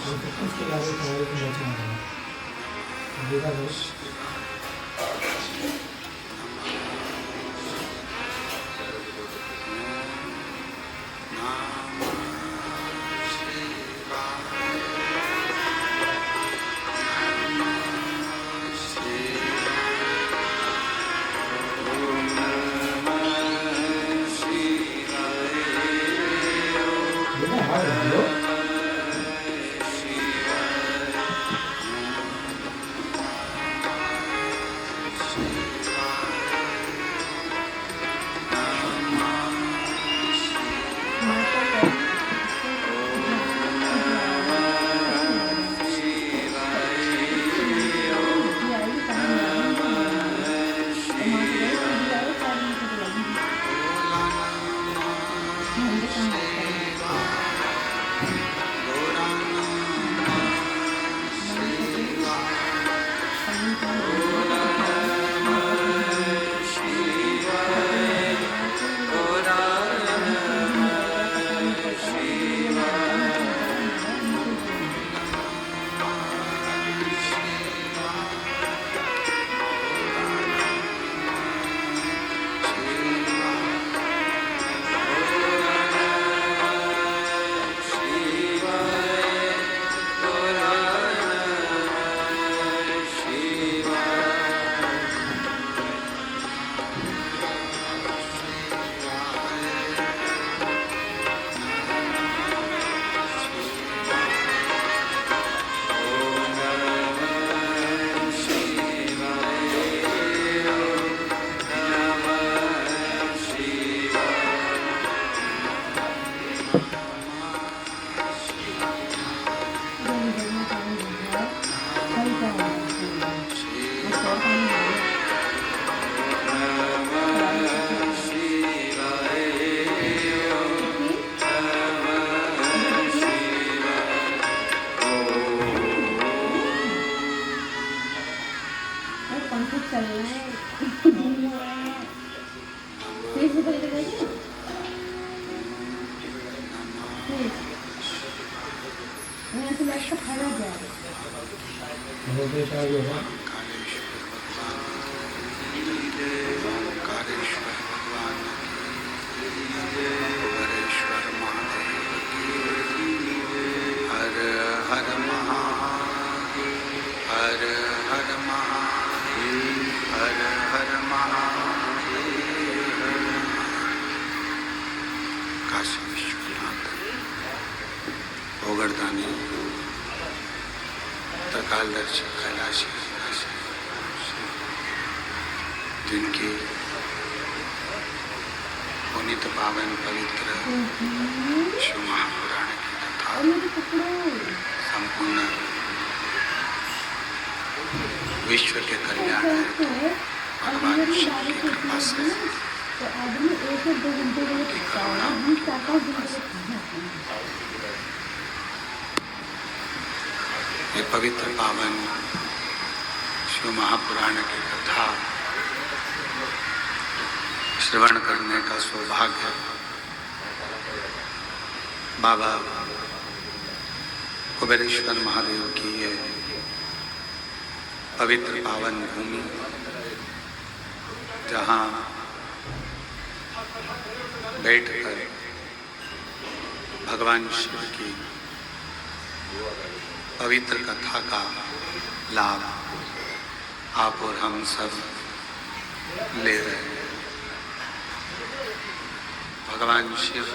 उसके बाद तुम्हारे को बचना है देखा बस जिनकी पुनीत पावन पवित्र शिव महापुराण की कथा संपूर्ण विश्व के कल्याण हेतु भगवान शिव की कृपा से ये पवित्र पावन शिव महापुराण की कथा श्रवण करने का सौभाग्य बाबा कुबेरेश्वर महादेव की ये पवित्र पावन भूमि, जहाँ बैठकर भगवान शिव की पवित्र कथा का लाभ आप और हम सब ले रहे हैं। भगवान शिव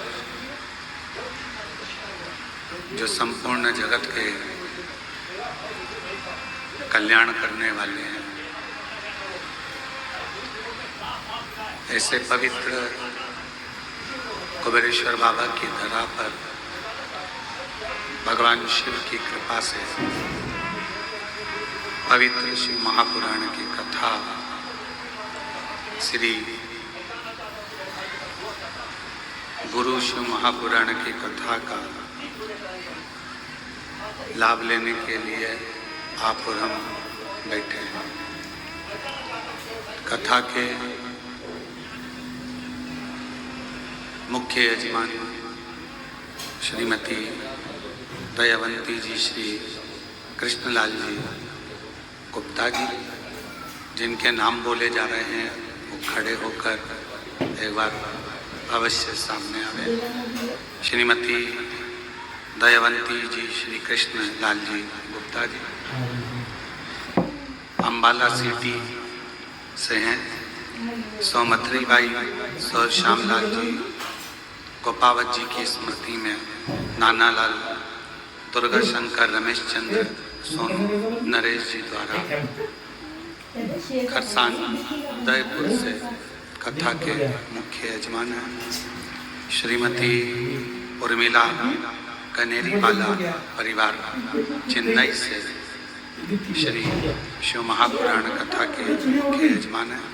जो संपूर्ण जगत के कल्याण करने वाले हैं, ऐसे पवित्र कुबेरेश्वर बाबा की धरा पर भगवान शिव की कृपा से पवित्र शिव महापुराण की कथा श्री गुरु शिव महापुराण की कथा का लाभ लेने के लिए आप और हम बैठे हैं। कथा के मुख्य यजमान श्रीमती दयावंती जी श्री कृष्णलाल जी गुप्ता जी, जिनके नाम बोले जा रहे हैं वो खड़े होकर एक बार अवश्य सामने आवे। श्रीमती दयावंती जी श्री कृष्णलाल जी गुप्ता जी अम्बाला सिटी से हैं। सौमथरी बाई सौ श्यामलाल जी गोपावत जी की स्मृति में नानालाल दुर्गा शंकर रमेश चंद्र सोनू नरेश जी द्वारा खरसान उदयपुर से कथा के मुख्य यजमान हैं। श्रीमती उर्मिला कनेरीवाला परिवार चेन्नई से श्री शिव महापुराण कथा के मुख्य यजमान हैं।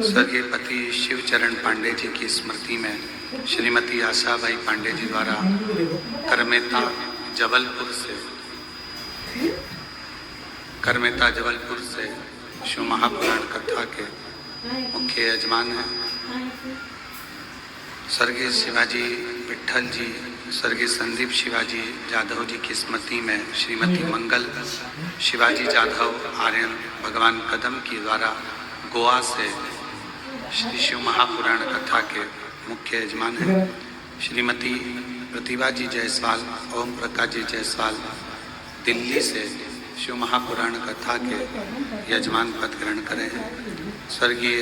स्वर्गीय पति शिवचरण पांडे जी की स्मृति में श्रीमती आशाबाई पांडे जी द्वारा करमेता जबलपुर से शिव महापुराण कथा के मुख्य यजमान हैं। स्वर्गीय शिवाजी विट्ठल जी, स्वर्गीय संदीप शिवाजी जाधव जी की स्मृति में श्रीमती मंगल शिवाजी जाधव आर्यन भगवान कदम की द्वारा गोवा से श्री शिव महापुराण कथा के मुख्य यजमान हैं। श्रीमती प्रतिभा जी जायसवाल ओम प्रकाश जी जायसवाल दिल्ली से शिव महापुराण कथा के यजमान पद ग्रहण करे हैं। स्वर्गीय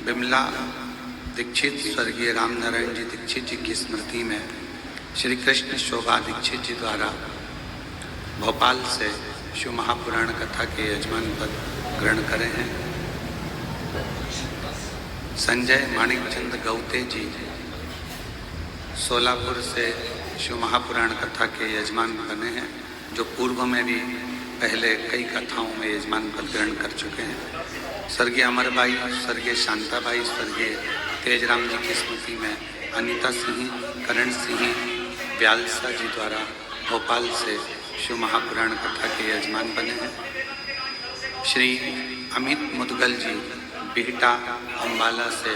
बिमला दीक्षित, स्वर्गीय रामनारायण जी दीक्षित जी की स्मृति में श्री कृष्ण शोभा दीक्षित जी द्वारा भोपाल से शिव महापुराण कथा के यजमान पद ग्रहण करे हैं। संजय माणिकचंद गौते जी सोलापुर से शिव महापुराण कथा के यजमान बने हैं, जो पूर्व में भी पहले कई कथाओं में यजमान पद ग्रहण कर चुके हैं। स्वर्गीय अमरबाई, स्वर्गीय शांताबाई, स्वर्गीय तेजराम जी की स्मृति में अनीता सिंह, करण सिंह व्यालसा जी द्वारा भोपाल से शिव महापुराण कथा के यजमान बने हैं। श्री अमित मुदगल जी बिहटा अम्बाला से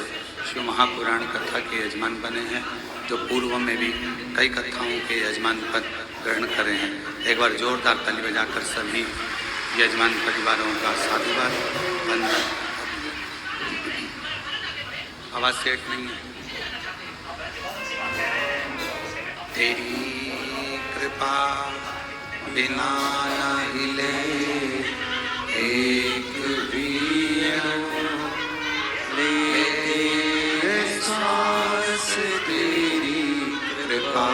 शिव महापुराण कथा के यजमान बने हैं, जो पूर्व में भी कई कथाओं के यजमान पद ग्रहण करे हैं। एक बार जोरदार ताली बजाकर सभी यजमान परिवारों का साधुवाद। वंदन। आवाज सेट नहीं है। तेरी कृपा बिना न हिले एक भी सांस, तेरी कृपा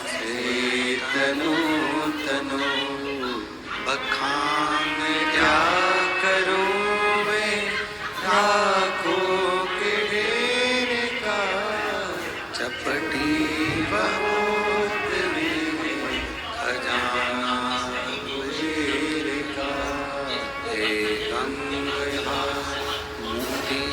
से तनो तनो बखान क्या करूं मैं लाखों के ढेर का, चपटी बहुत में खजाना कुबेर का, एक अंग मोती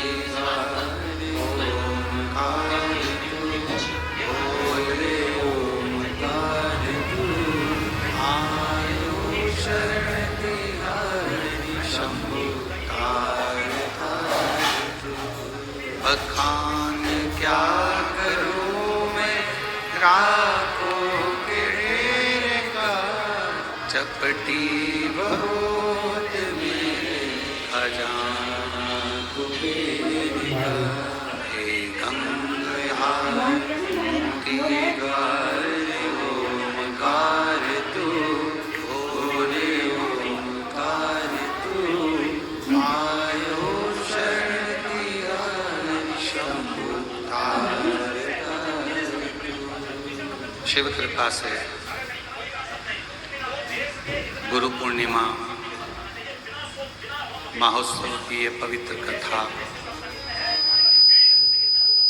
बखान क्या करूं मैं राखों के ढेर का, चपटी बहुत में खजाना कुबेर का, एक अंग मोती गारे ओमकार तू, भोरे ओमकार तू, आयो शिव कृपा से गुरु पूर्णिमा महोत्सव की ये पवित्र कथा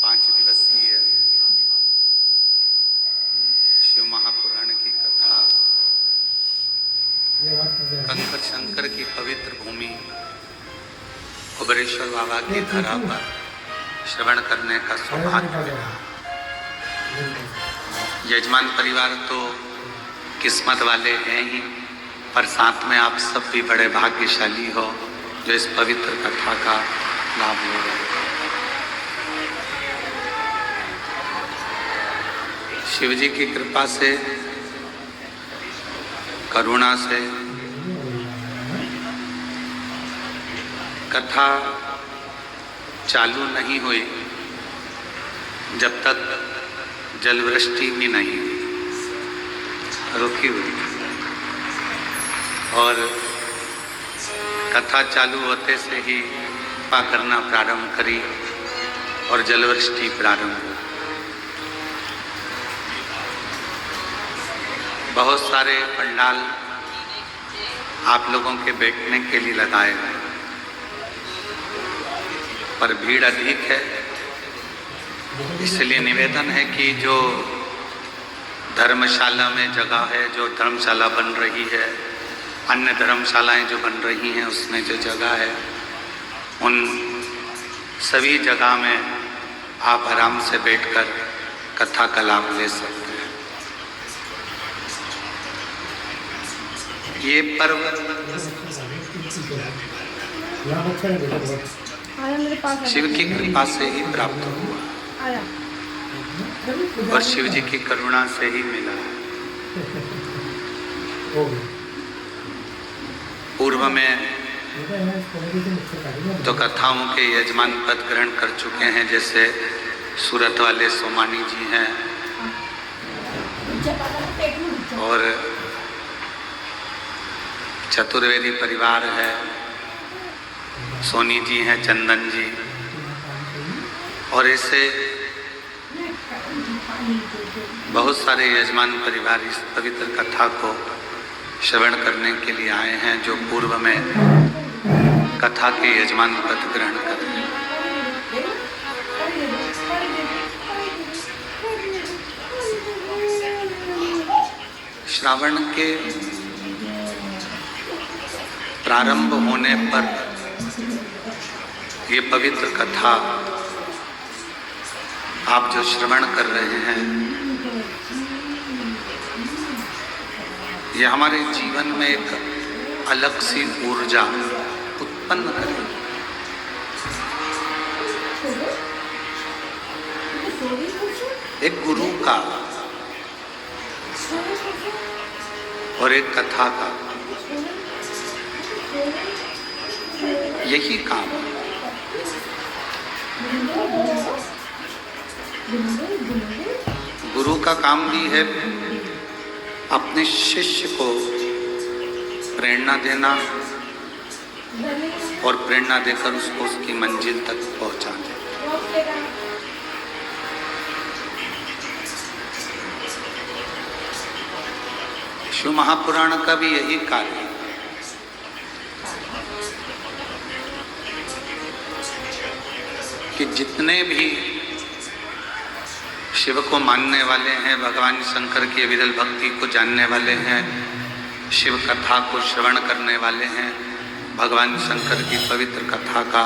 5 दिवसीय शिव महापुराण की कथा कंकर शंकर की पवित्र भूमि कुबेरेश्वर बाबा की धरा पर श्रवण करने का सौभाग्य मिला। यजमान परिवार तो किस्मत वाले हैं ही, पर साथ में आप सब भी बड़े भाग्यशाली हो जो इस पवित्र कथा का लाभ ले रहे हैं। शिव जी की कृपा से करुणा से कथा चालू नहीं हुई जब तक जलवृष्टि भी नहीं हुई, रुकी हुई, और कथा चालू होते से ही कृपा करना प्रारंभ करी और जलवृष्टि प्रारंभ हुई। बहुत सारे पंडाल आप लोगों के बैठने के लिए लगाए गए, पर भीड़ अधिक है, इसलिए निवेदन है कि जो धर्मशाला में जगह है, जो धर्मशाला बन रही है, अन्य धर्मशालाएं जो बन रही हैं उसमें जो जगह है, उन सभी जगह में आप आराम से बैठकर कथा का लाभ ले सकते हैं। ये पर्व शिव की कृपा से ही प्राप्त हुआ और शिव जी की करुणा से ही मिला। पूर्व में तो कथाओं के यजमान पद ग्रहण कर चुके हैं, जैसे सूरत वाले सोमानी जी हैं और चतुर्वेदी परिवार है, सोनी जी हैं, चंदन जी, और ऐसे बहुत सारे यजमान परिवार इस पवित्र कथा को श्रवण करने के लिए आए हैं, जो पूर्व में कथा के यजमान पद ग्रहण कर रहे हैं। श्रावण के प्रारंभ होने पर ये पवित्र कथा आप जो श्रवण कर रहे हैं, ये हमारे जीवन में एक अलग सी ऊर्जा उत्पन्न करेगी। एक गुरु का और एक कथा का यही काम है। गुरु का काम भी है अपने शिष्य को प्रेरणा देना और प्रेरणा देकर उसको उसकी मंजिल तक पहुंचा देना। शिव महापुराण का भी यही कार्य है। कि जितने भी शिव को मानने वाले हैं, भगवान शंकर की अविरल भक्ति को जानने वाले हैं, शिव कथा को श्रवण करने वाले हैं, भगवान शंकर की पवित्र कथा का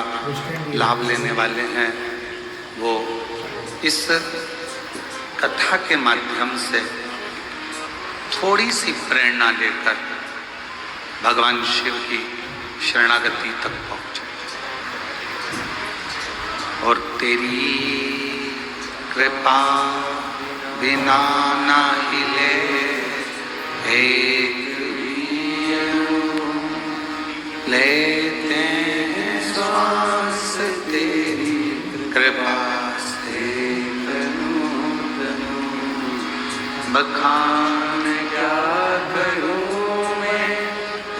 लाभ लेने वाले हैं, वो इस कथा के माध्यम से थोड़ी सी प्रेरणा लेकर भगवान शिव की शरणागति तक पहुँचे। और तेरी कृपा बिना ना हिले एक लेते हैं श्वास, तेरी कृपा से बखान क्या करूं मैं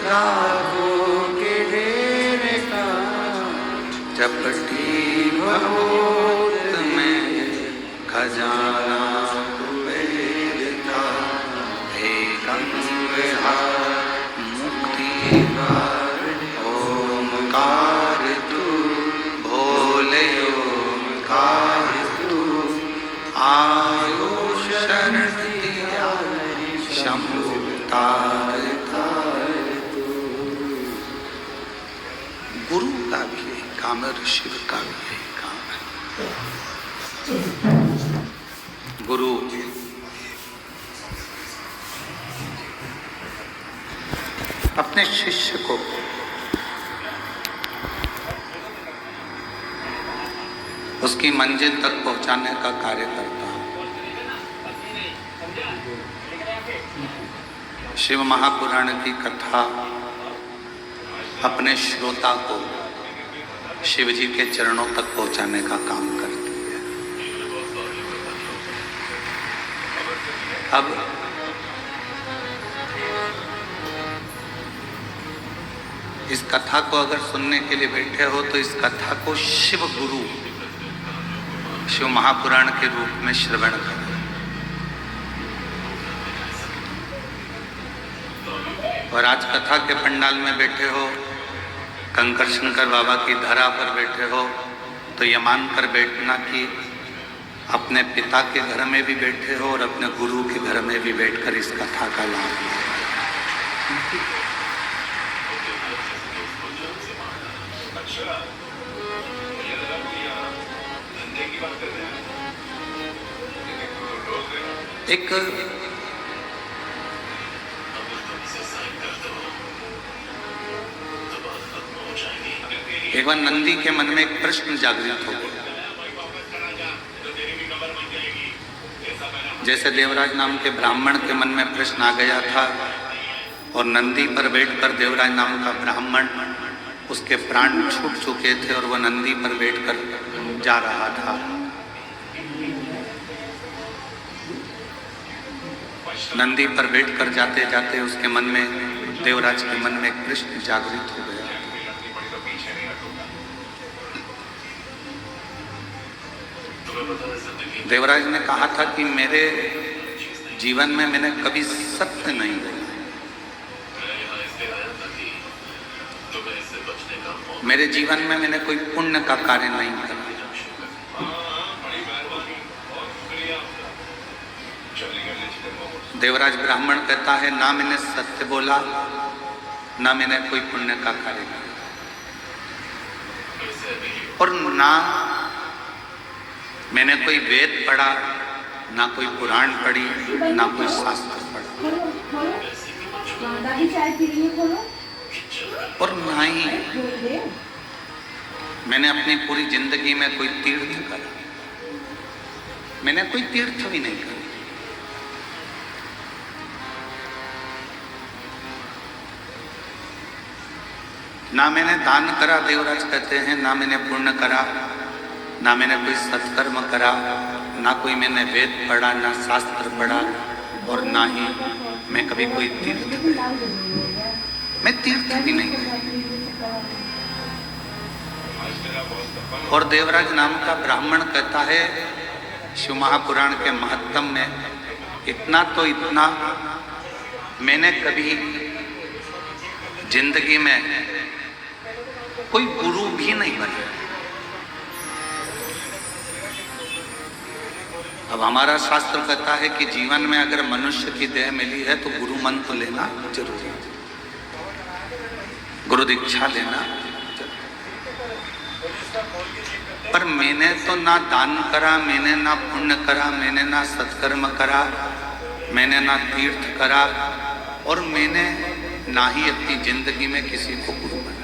राहों के ढेर का, चपटी बहुत में खजाना कुबेर था, मुक्ति ओमकार तू, भोले ओमकार तू, आयो शरण दिया शंभु तार तार तू। गुरु का भी यही काम है, शिव का भी यही काम है। गुरु अपने शिष्य को उसकी मंजिल तक पहुंचाने का कार्य करता है। शिव महापुराण की कथा अपने श्रोता को शिव जी के चरणों तक पहुंचाने का काम करती है। अब इस कथा को अगर सुनने के लिए बैठे हो तो इस कथा को शिव गुरु शिव महापुराण के रूप में श्रवण करो। और आज कथा के पंडाल में बैठे हो, कंकर शंकर बाबा की धरा पर बैठे हो, तो ये मानकर बैठना कि अपने पिता के घर में भी बैठे हो और अपने गुरु के घर में भी बैठकर इस कथा का लाभ लो। एक बार नंदी के मन में एक प्रश्न जागृत हो गया। जैसे देवराज नाम के ब्राह्मण के मन में प्रश्न आ गया था और नंदी पर बैठकर देवराज नाम का ब्राह्मण, उसके प्राण छूट चुके थे और वह नंदी पर बैठकर जा रहा था। नंदी पर बैठकर जाते जाते उसके मन में, देवराज के मन में एक प्रश्न जागृत हो गया। देवराज ने कहा था कि मेरे जीवन में मैंने कभी सत्य नहीं बोला, मेरे जीवन में मैंने कोई पुण्य का कार्य नहीं करा। देवराज ब्राह्मण कहता है, ना मैंने सत्य बोला, ना मैंने कोई पुण्य का कार्य किया, और ना मैंने कोई वेद पढ़ा, ना कोई पुराण पढ़ी, ना कोई शास्त्र पढ़ा, और ना ही मैंने अपनी पूरी जिंदगी में कोई तीर्थ करा। मैंने कोई तीर्थ भी नहीं करा। ना मैंने दान करा, देवराज कहते हैं, ना मैंने पुण्य करा, ना मैंने कोई सत्कर्म करा, ना कोई मैंने वेद पढ़ा, ना शास्त्र पढ़ा, और ना ही मैं कभी कोई तीर्थ गया। मैं तीर्थ भी नहीं गया। और देवराज नाम का ब्राह्मण कहता है, शिव महापुराण के महत्तम में इतना तो इतना, मैंने कभी जिंदगी में कोई गुरु भी नहीं बना। अब हमारा शास्त्र कहता है कि जीवन में अगर मनुष्य की देह मिली है तो गुरु मंत्र लेना जरूरी है, गुरु दीक्षा लेना जरूरी। पर मैंने तो ना दान करा, मैंने ना पुण्य करा, मैंने ना सत्कर्म करा, मैंने ना तीर्थ करा, और मैंने ना ही अपनी जिंदगी में किसी को गुरु बना।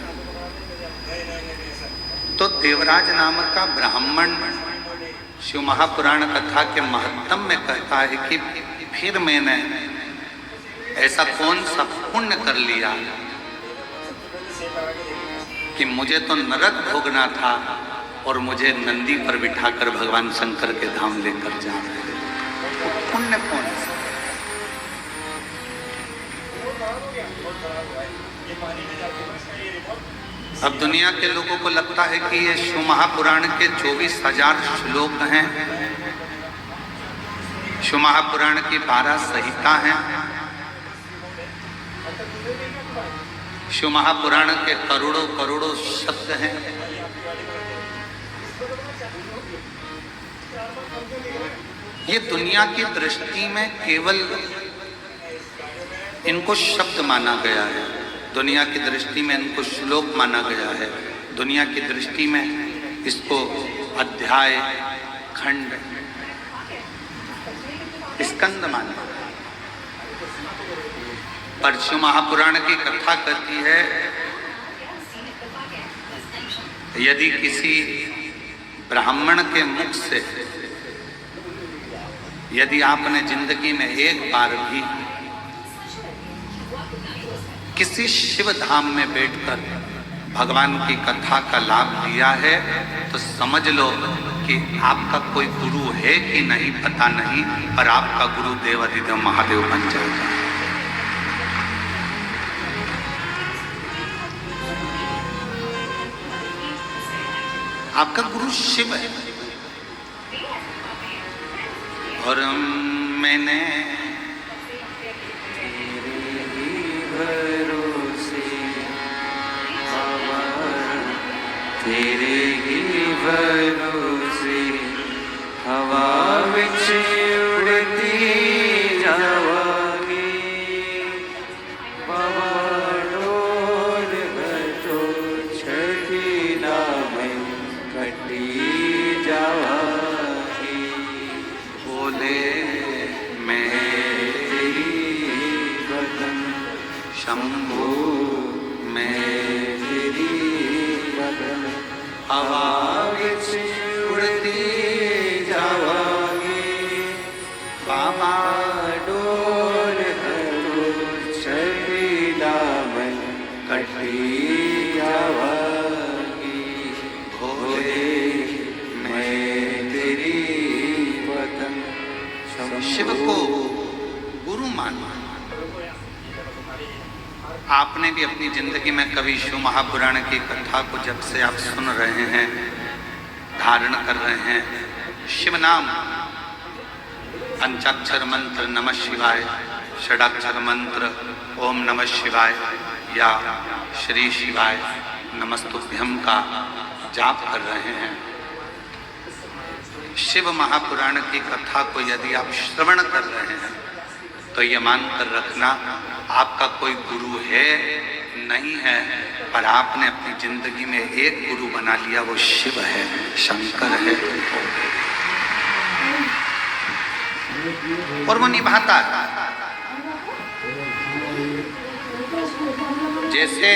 तो देवराज नाम का ब्राह्मण शिव महापुराण कथा के महत्तम में कहता है कि फिर मैंने ऐसा कौन सा पुण्य कर लिया कि मुझे तो नरक भोगना था और मुझे नंदी पर बिठाकर भगवान शंकर के धाम लेकर जा रहे हैं। वो पुण्य कौन सा? अब दुनिया के लोगों को लगता है कि ये शिव महापुराण के 24,000 श्लोक हैं, शिव महापुराण की 12 संहिता हैं, शिव महापुराण के करोड़ों करोड़ों शब्द हैं। ये दुनिया की दृष्टि में केवल इनको शब्द माना गया है, दुनिया की दृष्टि में इनको श्लोक माना गया है, दुनिया की दृष्टि में इसको अध्याय, खंड, स्कंद माना। पर शिव महापुराण की कथा कहती है, यदि किसी ब्राह्मण के मुख से यदि आपने जिंदगी में एक बार भी किसी शिव धाम में बैठकर भगवान की कथा का लाभ लिया है तो समझ लो कि आपका कोई गुरु है कि नहीं पता नहीं, पर आपका गुरु देवाधिदेव महादेव बन जाएगा। आपका गुरु शिव है। और मैंने तेरे ही भरोसे हवा विच उड़ती जावांगी, बाबा डोल तो छठी नाम कटी जावांगी। बोले मैं तेरी बदन शंभू मैं तेरी बदन हवा विच उड़ती जावांगी, बाबा डोल छठी दामन कटी जावांगी। भोले मैं तेरी वतन शिव को गुरु माना। आपने भी अपनी जिंदगी में कभी शिव महापुराण की कथा को जब से आप सुन रहे हैं, धारण कर रहे हैं, शिव नाम, पंचाक्षर मंत्र नमः शिवाय, षडाक्षर मंत्र ओम नमः शिवाय या श्री शिवाय नमस्तुभ्यम का जाप कर रहे हैं। शिव महापुराण की कथा को यदि आप श्रवण कर रहे हैं तो ये मानकर रखना आपका कोई गुरु है नहीं है, पर आपने अपनी जिंदगी में एक गुरु बना लिया, वो शिव है, शंकर है, और वो निभाता है। जैसे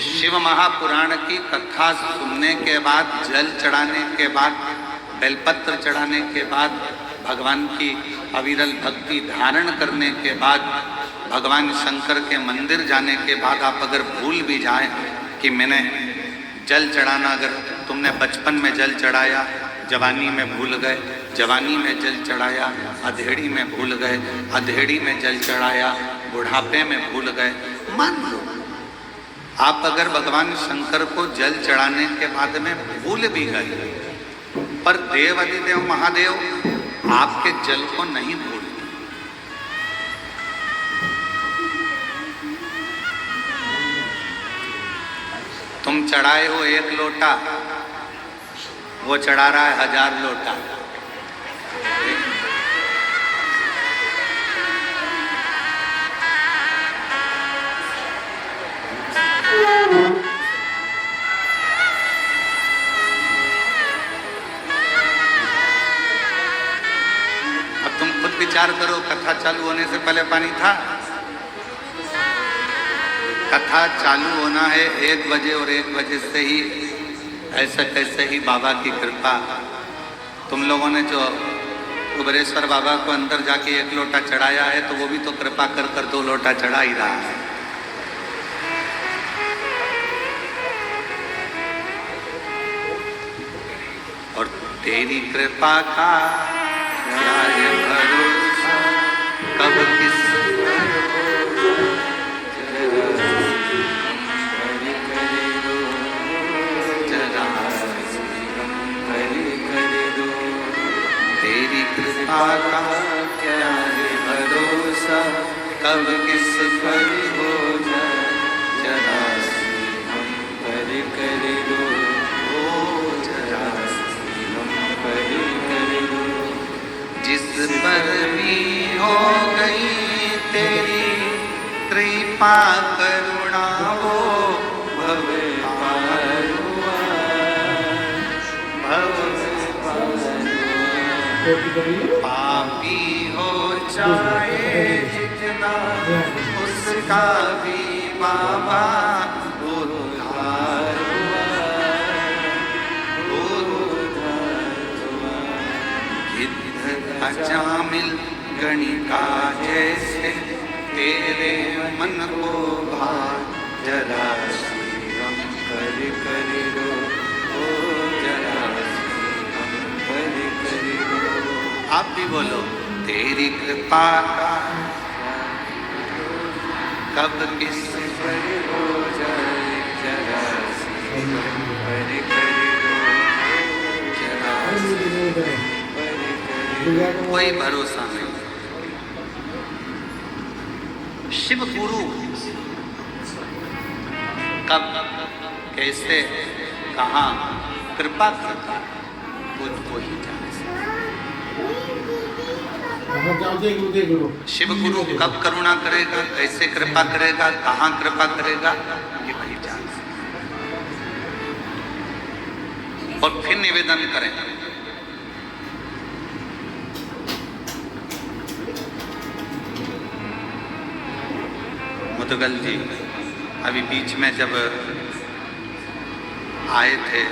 शिव महापुराण की कथा सुनने के बाद, जल चढ़ाने के बाद, बेलपत्र चढ़ाने के बाद, भगवान की अविरल भक्ति धारण करने के बाद, भगवान शंकर के मंदिर जाने के बाद आप अगर भूल भी जाएं कि मैंने जल चढ़ाना, अगर तुमने बचपन में जल चढ़ाया, जवानी में भूल गए, जवानी में जल चढ़ाया, अधेड़ी में भूल गए, अधेड़ी में जल चढ़ाया, बुढ़ापे में भूल गए, मान लो आप अगर भगवान शंकर को जल चढ़ाने के बाद में भूल भी गए, पर देवाधिदेव महादेव आपके जल को नहीं भूलते। तुम चढ़ाए हो 1 लोटा, वो चढ़ा रहा है 1000 लोटा। अब तुम खुद विचार करो, कथा चालू होने से पहले पानी था? कथा चालू होना है 1 बजे और 1 बजे से ही ऐसे कैसे ही बाबा की कृपा। तुम लोगों ने जो कुबेरेश्वर बाबा को अंदर जाके 1 लोटा चढ़ाया है, तो वो भी तो कृपा कर कर 2 लोटा चढ़ा ही रहा है। और तेरी कृपा का क्या है भरोसा, कब किस तेरी कृपा का क्या है भरोसा, कब किस पर हो जाए जरा सी हम पर कर दो, हो जरा हम पर कर दो। जिस पर भी हो गई तेरी कृपा करुणा, वो भव पार हुआ, भव कॉपी करिए। पापी हो जाए जितना, उसका भी बाबा उद्धार हुआ, उद्धार हुआ। गिद्ध अजामिल गणिका जैसे तेरे मन को भाए। जरा सी हम कर रो, ओ जरा सी हम कर रो। आप भी बोलो, तेरी कृपा का कब किस पर हो जाए, जरा सी हम कर रो, जरा सी पर रो। कोई भरोसा नहीं। शिव गुरु कब, कैसे, कहाँ कृपा करता है, तुझको ही जाने। शिव गुरु कब करुणा करेगा, कैसे कृपा करेगा, कहाँ कृपा करेगा, ये वही जान सकता। और फिर निवेदन करें, मुदगल जी अभी बीच में जब आए थे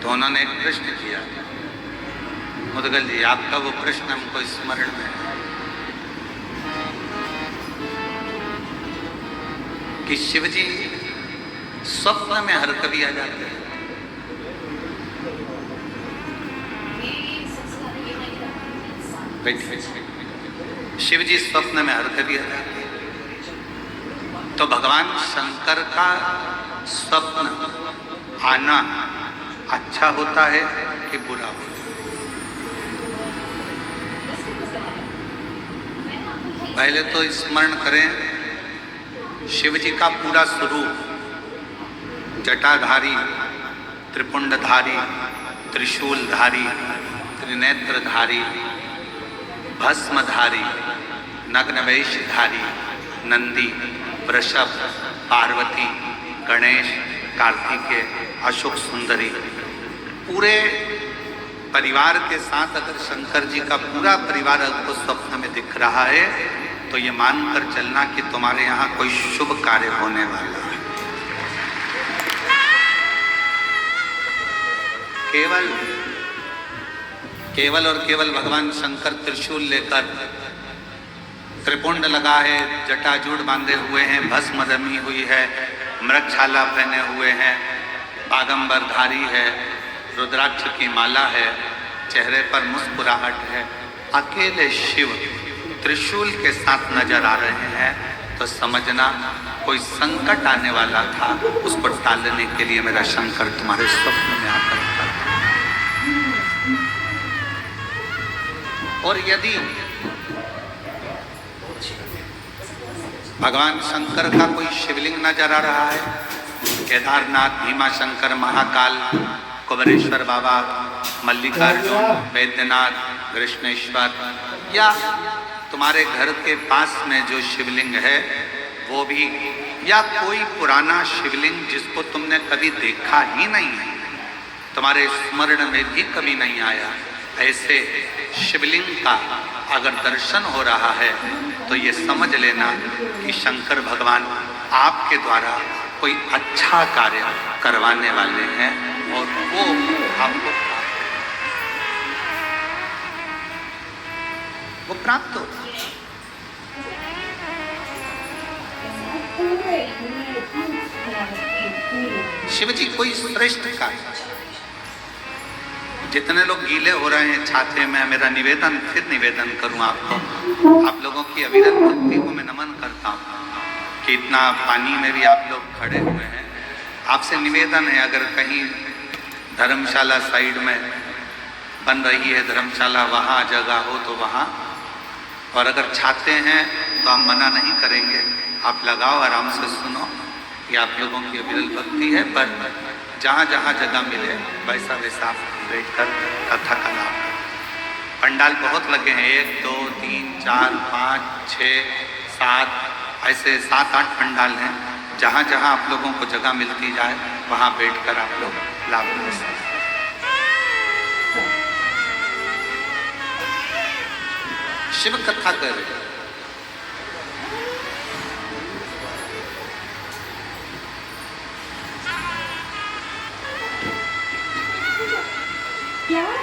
तो उन्होंने एक प्रश्न किया। मुदगल जी, आपका वो प्रश्न हमको स्मरण में है कि शिव जी स्वप्न में हर कभी आ जाते हैं। शिव जी स्वप्न में हर कभी आ जाते हैं। तो भगवान शंकर का स्वप्न आना अच्छा होता है कि बुरा होता है? पहले तो स्मरण करें शिव जी का पूरा स्वरूप, जटाधारी, त्रिपुंडधारी, त्रिशूलधारी, त्रिनेत्रधारी, भस्मधारी, नग्नवेशधारी, नंदी, वृषभ, पार्वती, गणेश, कार्तिकेय, अशोक सुंदरी, पूरे परिवार के साथ अगर शंकर जी का पूरा परिवार आपको स्वप्न में दिख रहा है तो ये मानकर चलना कि तुम्हारे यहाँ कोई शुभ कार्य होने वाला है। केवल और केवल भगवान शंकर त्रिशूल लेकर, त्रिपुंड लगा है, जटाजूड़ बांधे हुए हैं, भस्म रमी हुई है, मृगछाला पहने हुए हैं, बागंबरधारी है, रुद्राक्ष की माला है, चेहरे पर मुस्कुराहट है, अकेले शिव त्रिशूल के साथ नजर आ रहे हैं तो समझना कोई संकट आने वाला था, उसको टालने के लिए मेरा शंकर तुम्हारे स्वप्न में आकर था। और यदि भगवान शंकर का कोई शिवलिंग नजर आ रहा है, केदारनाथ, भीमाशंकर, महाकाल, कुबेरेश्वर बाबा, मल्लिकार्जुन, वैद्यनाथ, कृष्णेश्वर, या तुम्हारे घर के पास में जो शिवलिंग है वो भी, या कोई पुराना शिवलिंग जिसको तुमने कभी देखा ही नहीं है, तुम्हारे स्मरण में भी कभी नहीं आया, ऐसे शिवलिंग का अगर दर्शन हो रहा है तो ये समझ लेना कि शंकर भगवान आपके द्वारा कोई अच्छा कार्य करवाने वाले हैं और वो आपको वो प्राप्त हो। शिव जी कोई श्रेष्ठ कार्य, जितने लोग गीले हो रहे हैं छाते में, मेरा निवेदन, फिर निवेदन करूं आपको, आप लोगों की अविरत भक्ति को मैं नमन करता हूं कि इतना पानी में भी आप लोग खड़े हुए हैं। आपसे निवेदन है, अगर कहीं धर्मशाला साइड में बन रही है धर्मशाला, वहाँ जगह हो तो वहाँ, और अगर चाहते हैं तो हम मना नहीं करेंगे, आप लगाओ, आराम से सुनो, ये आप लोगों की अविरल भक्ति है। पर जहाँ जहाँ जगह मिले वैसा वैसा बैठकर कथा का लाभ। पंडाल बहुत लगे हैं, 1 2 3 4 5 6 7, ऐसे 7-8 पंडाल हैं। जहाँ जहाँ आप लोगों को जगह मिलती जाए वहाँ बैठकर आप लोग लाभ ले सकते हैं। शिव कथा करें।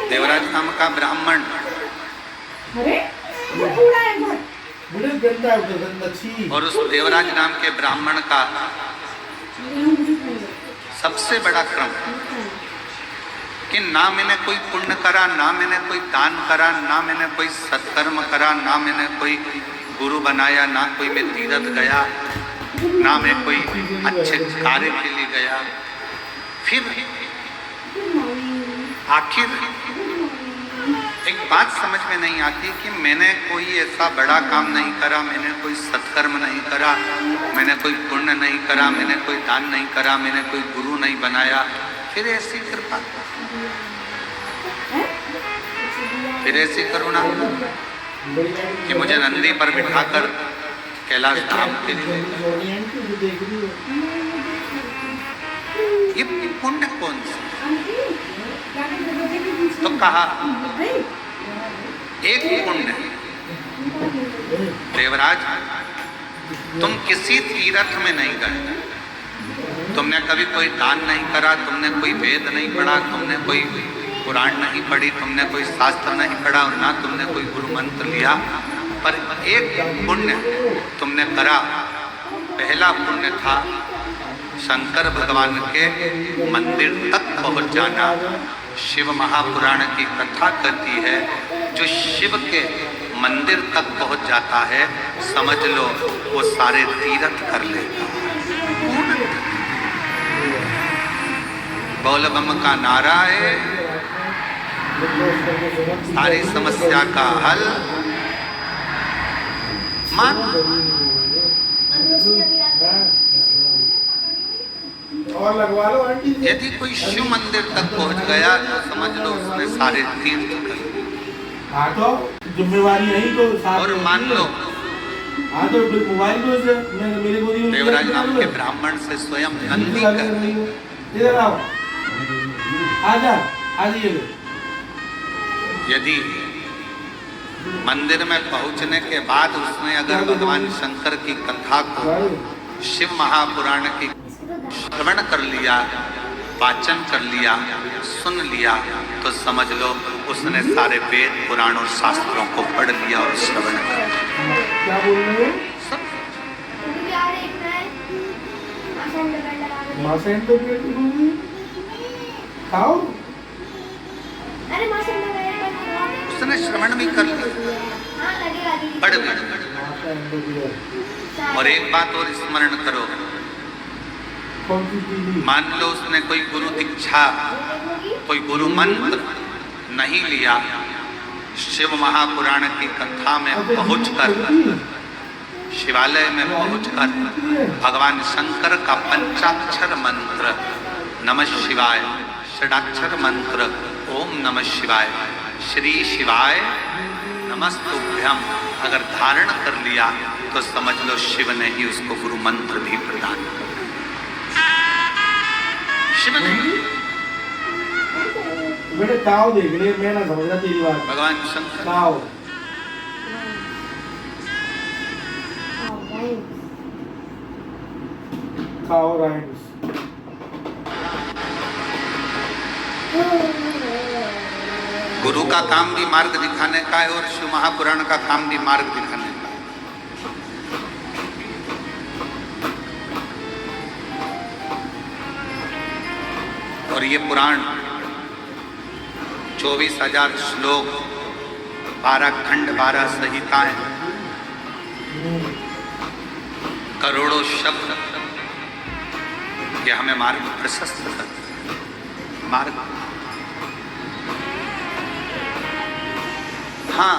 देवराज नाम का ब्राह्मण, अरे वो बूढ़ा है बहुत, गंदा है, उधर गंदा छी। और उस देवराज नाम के ब्राह्मण का सबसे बड़ा क्रम कि ना मैंने कोई पुण्य करा, ना मैंने कोई दान करा, ना मैंने कोई सत्कर्म करा, ना मैंने कोई गुरु बनाया, ना कोई मैं तीर्थ गया, ना मैं कोई अच्छे कार्य के लिए गया। फिर आखिर एक बात समझ में नहीं आती कि मैंने कोई ऐसा बड़ा काम नहीं करा, मैंने कोई सत्कर्म नहीं करा, मैंने कोई पुण्य नहीं करा, मैंने कोई दान नहीं करा, मैंने कोई गुरु नहीं बनाया, फिर ऐसी कृपा, फिर ऐसी करुणा कि मुझे नंदी पर बिठाकर कैलाश धाम के लिए। ये पुण्य कौन सा? तो कहा एक पुण्य, देवराज तुम किसी तीर्थ में नहीं गए, तुमने कभी कोई दान नहीं करा, तुमने कोई वेद नहीं पढ़ा, तुमने कोई पुराण नहीं पढ़ी, तुमने कोई शास्त्र नहीं पढ़ा और ना तुमने कोई गुरु मंत्र लिया, पर एक पुण्य तुमने करा। पहला पुण्य था शंकर भगवान के मंदिर तक पहुंच जाना। शिव महापुराण की कथा कहती है जो शिव के मंदिर तक पहुंच जाता है, समझ लो वो सारे तीर्थ कर लेता है। बोल बम का नारा है, सारी समस्या का हल। मान और लगवा लो आंटी। यदि कोई शिव मंदिर तक पहुंच गया तो समझ लो उसने सारे तीर्थ कर लिए। हाँ तो जिम्मेवारी नहीं तो साथ और मान लो हाँ तो मोबाइल तो से मेरे गोदी में देवराज नाम के ब्राह्मण से स्वयं नंदी कर, इधर आओ, आजा आइए। यदि मंदिर में पहुंचने के बाद उसने अगर भगवान शंकर की कथा को, शिव महापुराण की श्रवण कर लिया, वाचन कर लिया, सुन लिया, तो समझ लो उसने सारे वेद पुराण और शास्त्रों को पढ़ लिया और श्रवण कर लिया। क्या बोल रहे हो? मासेंट तो खाओ। उसने श्रवण भी कर लिया, पढ़ भी। और एक बात और स्मरण करो, मान लो उसने कोई गुरु दीक्षा, कोई गुरु मंत्र नहीं लिया, शिव महापुराण की कथा में पहुंचकर, शिवालय में पहुंचकर भगवान शंकर का पंचाक्षर मंत्र नमः शिवाय, षडाक्षर मंत्र ओम नमः शिवाय, श्री शिवाय नमस्तुभ्यम अगर धारण कर लिया तो समझ लो शिव ने ही उसको गुरु मंत्र भी प्रदान कर दिया। शिव ने बेटे ताव देख ले, मैं ना समझा तेरी बात। भगवान शंकर ताव खाओ राइट्स। गुरु का काम भी मार्ग दिखाने का है और शिव महापुराण का काम भी मार्ग दिखाने का है। और ये पुराण 24,000 श्लोक, 12 खंड, 12 संहिताएं, करोड़ों शब्द, ये हमें मार्ग प्रशस्त करते हैं। मार्ग हाँ,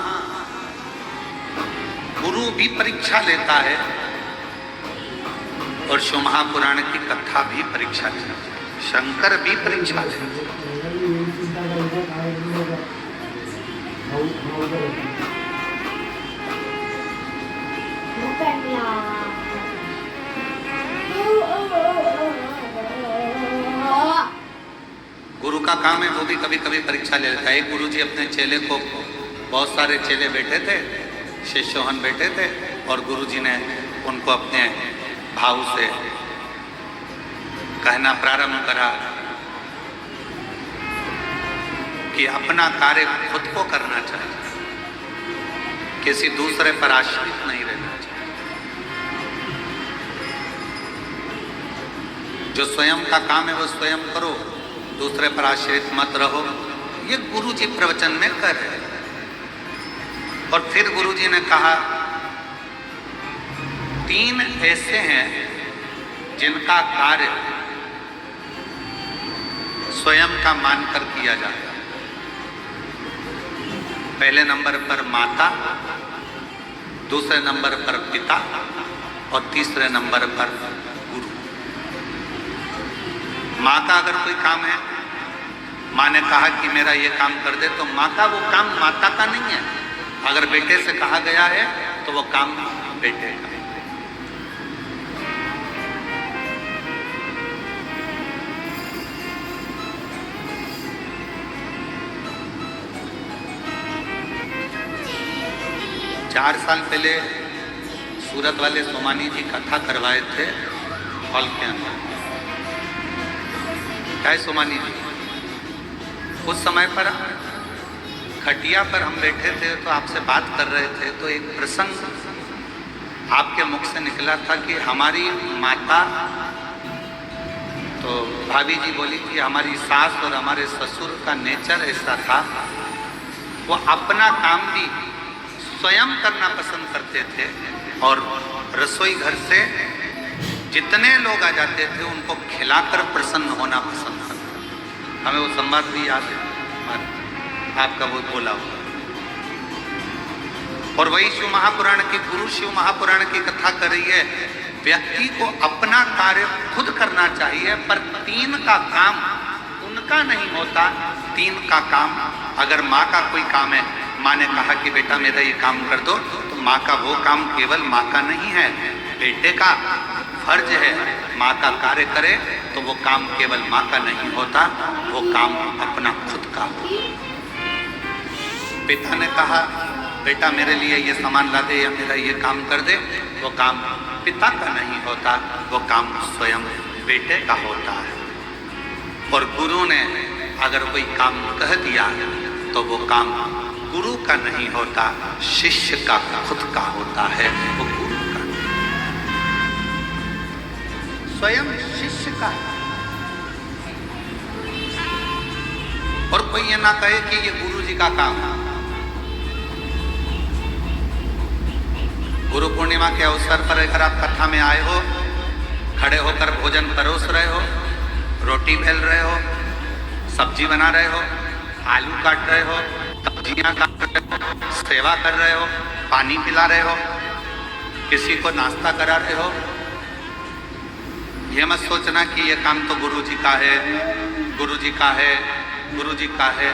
गुरु भी परीक्षा लेता है और शिव महापुराण की कथा भी परीक्षा लेता है, शंकर भी परीक्षा लेता है। गुरु का काम है वो भी कभी कभी परीक्षा ले लेता है। एक गुरु जी अपने चेले को, बहुत सारे चेले बैठे थे, शिष्योहन बैठे थे, और गुरु जी ने उनको अपने भाव से कहना प्रारंभ करा कि अपना कार्य खुद को करना चाहिए, किसी दूसरे पर आश्रित नहीं रहना चाहिए। जो स्वयं का काम है वो स्वयं करो, दूसरे पर आश्रित मत रहो। ये गुरु जी प्रवचन में कर रहे हैं। और फिर गुरु जी ने कहा, 3 ऐसे हैं जिनका कार्य स्वयं का मानकर किया जाता है। पहले नंबर पर माता, दूसरे नंबर पर पिता और तीसरे नंबर पर गुरु। माँ का अगर कोई काम है, माँ ने कहा कि मेरा ये काम कर दे, तो माँ का वो काम माता का नहीं है। अगर बेटे से कहा गया है तो वो काम बेटे का। चार साल पहले सूरत वाले सोमानी जी कथा करवाए थे हॉल के अंदर। क्या है सोमानी जी? उस समय पर खटिया पर हम बैठे थे तो आपसे बात कर रहे थे, तो एक प्रसंग आपके मुख से निकला था कि हमारी माता, तो भाभी जी बोली कि हमारी सास और हमारे ससुर का नेचर ऐसा था, वो अपना काम भी स्वयं करना पसंद करते थे और रसोई घर से जितने लोग आ जाते थे उनको खिलाकर प्रसन्न होना पसंद करते थे। हमें वो संवाद भी याद है, आपका वो बोला हुआ। और वही शिव महापुराण की, गुरु शिव महापुराण की कथा कर रही है, व्यक्ति को अपना कार्य खुद करना चाहिए, पर 3 का काम उनका नहीं होता। 3 का काम, अगर माँ का कोई काम है, माँ ने कहा कि बेटा मेरा ये काम कर दो, तो माँ का वो काम केवल माँ का नहीं है, बेटे का फर्ज है। माँ का कार्य करे तो वो काम केवल माँ का नहीं होता, वो काम अपना खुद का हो। पिता ने कहा बेटा मेरे लिए ये सामान ला दे या मेरा ये काम कर दे, वो काम पिता का नहीं होता, वो काम स्वयं बेटे का होता है। और गुरु ने अगर कोई काम कह दिया तो वो काम गुरु का नहीं होता, शिष्य का खुद का होता है, वो गुरु का स्वयं शिष्य का है। और कोई ये ना कहे कि ये गुरु जी का काम है। गुरु पूर्णिमा के अवसर पर अगर आप कथा में आए हो, खड़े होकर भोजन परोस रहे हो, रोटी बेल रहे हो, सब्जी बना रहे हो, आलू काट रहे हो, सब्जियां काट रहे हो, सेवा कर रहे हो, पानी पिला रहे हो, किसी को नाश्ता करा रहे हो, ये मत सोचना कि ये काम तो गुरु जी का है, गुरु जी का है, गुरु जी का है।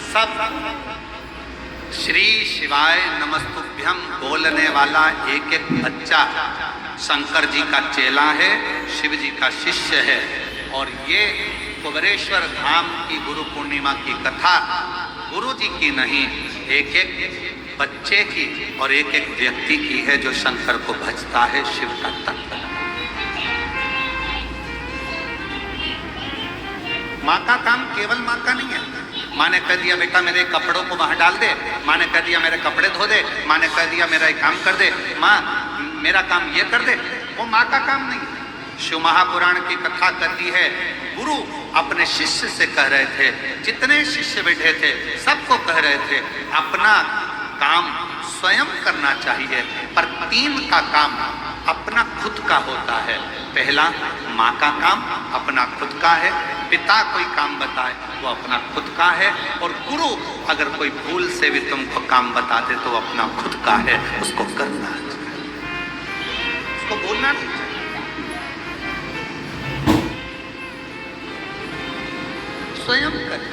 सब श्री शिवाय नमस्तुभ्यम बोलने वाला एक एक बच्चा शंकर जी का चेला है, शिव जी का शिष्य है। और ये कुबेरेश्वर धाम की गुरु पूर्णिमा की कथा गुरु जी की नहीं, एक एक बच्चे की और एक एक व्यक्ति की है जो शंकर को भजता है, शिव का तत्व। माँ का काम केवल माँ का नहीं है। माँ ने कह दिया बेटा मेरे कपड़ों को वहां डाल दे, माँ ने कह दिया मेरे कपड़े धो दे, माँ ने कह दिया मेरा एक काम कर दे, माँ मेरा काम ये कर दे, वो माँ का काम नहीं। शिव महापुराण की कथा करती है, गुरु अपने शिष्य से कह रहे थे, जितने शिष्य बैठे थे सबको कह रहे थे अपना काम स्वयं करना चाहिए, पर 3 का काम अपना खुद का होता है। पहला माँ का काम अपना खुद का है, पिता कोई काम बताए वो अपना खुद का है, और गुरु अगर कोई भूल से भी तुमको काम बता दे तो अपना खुद का है, उसको करना चाहिए, उसको बोलना नहीं चाहिए। स्वयं करें।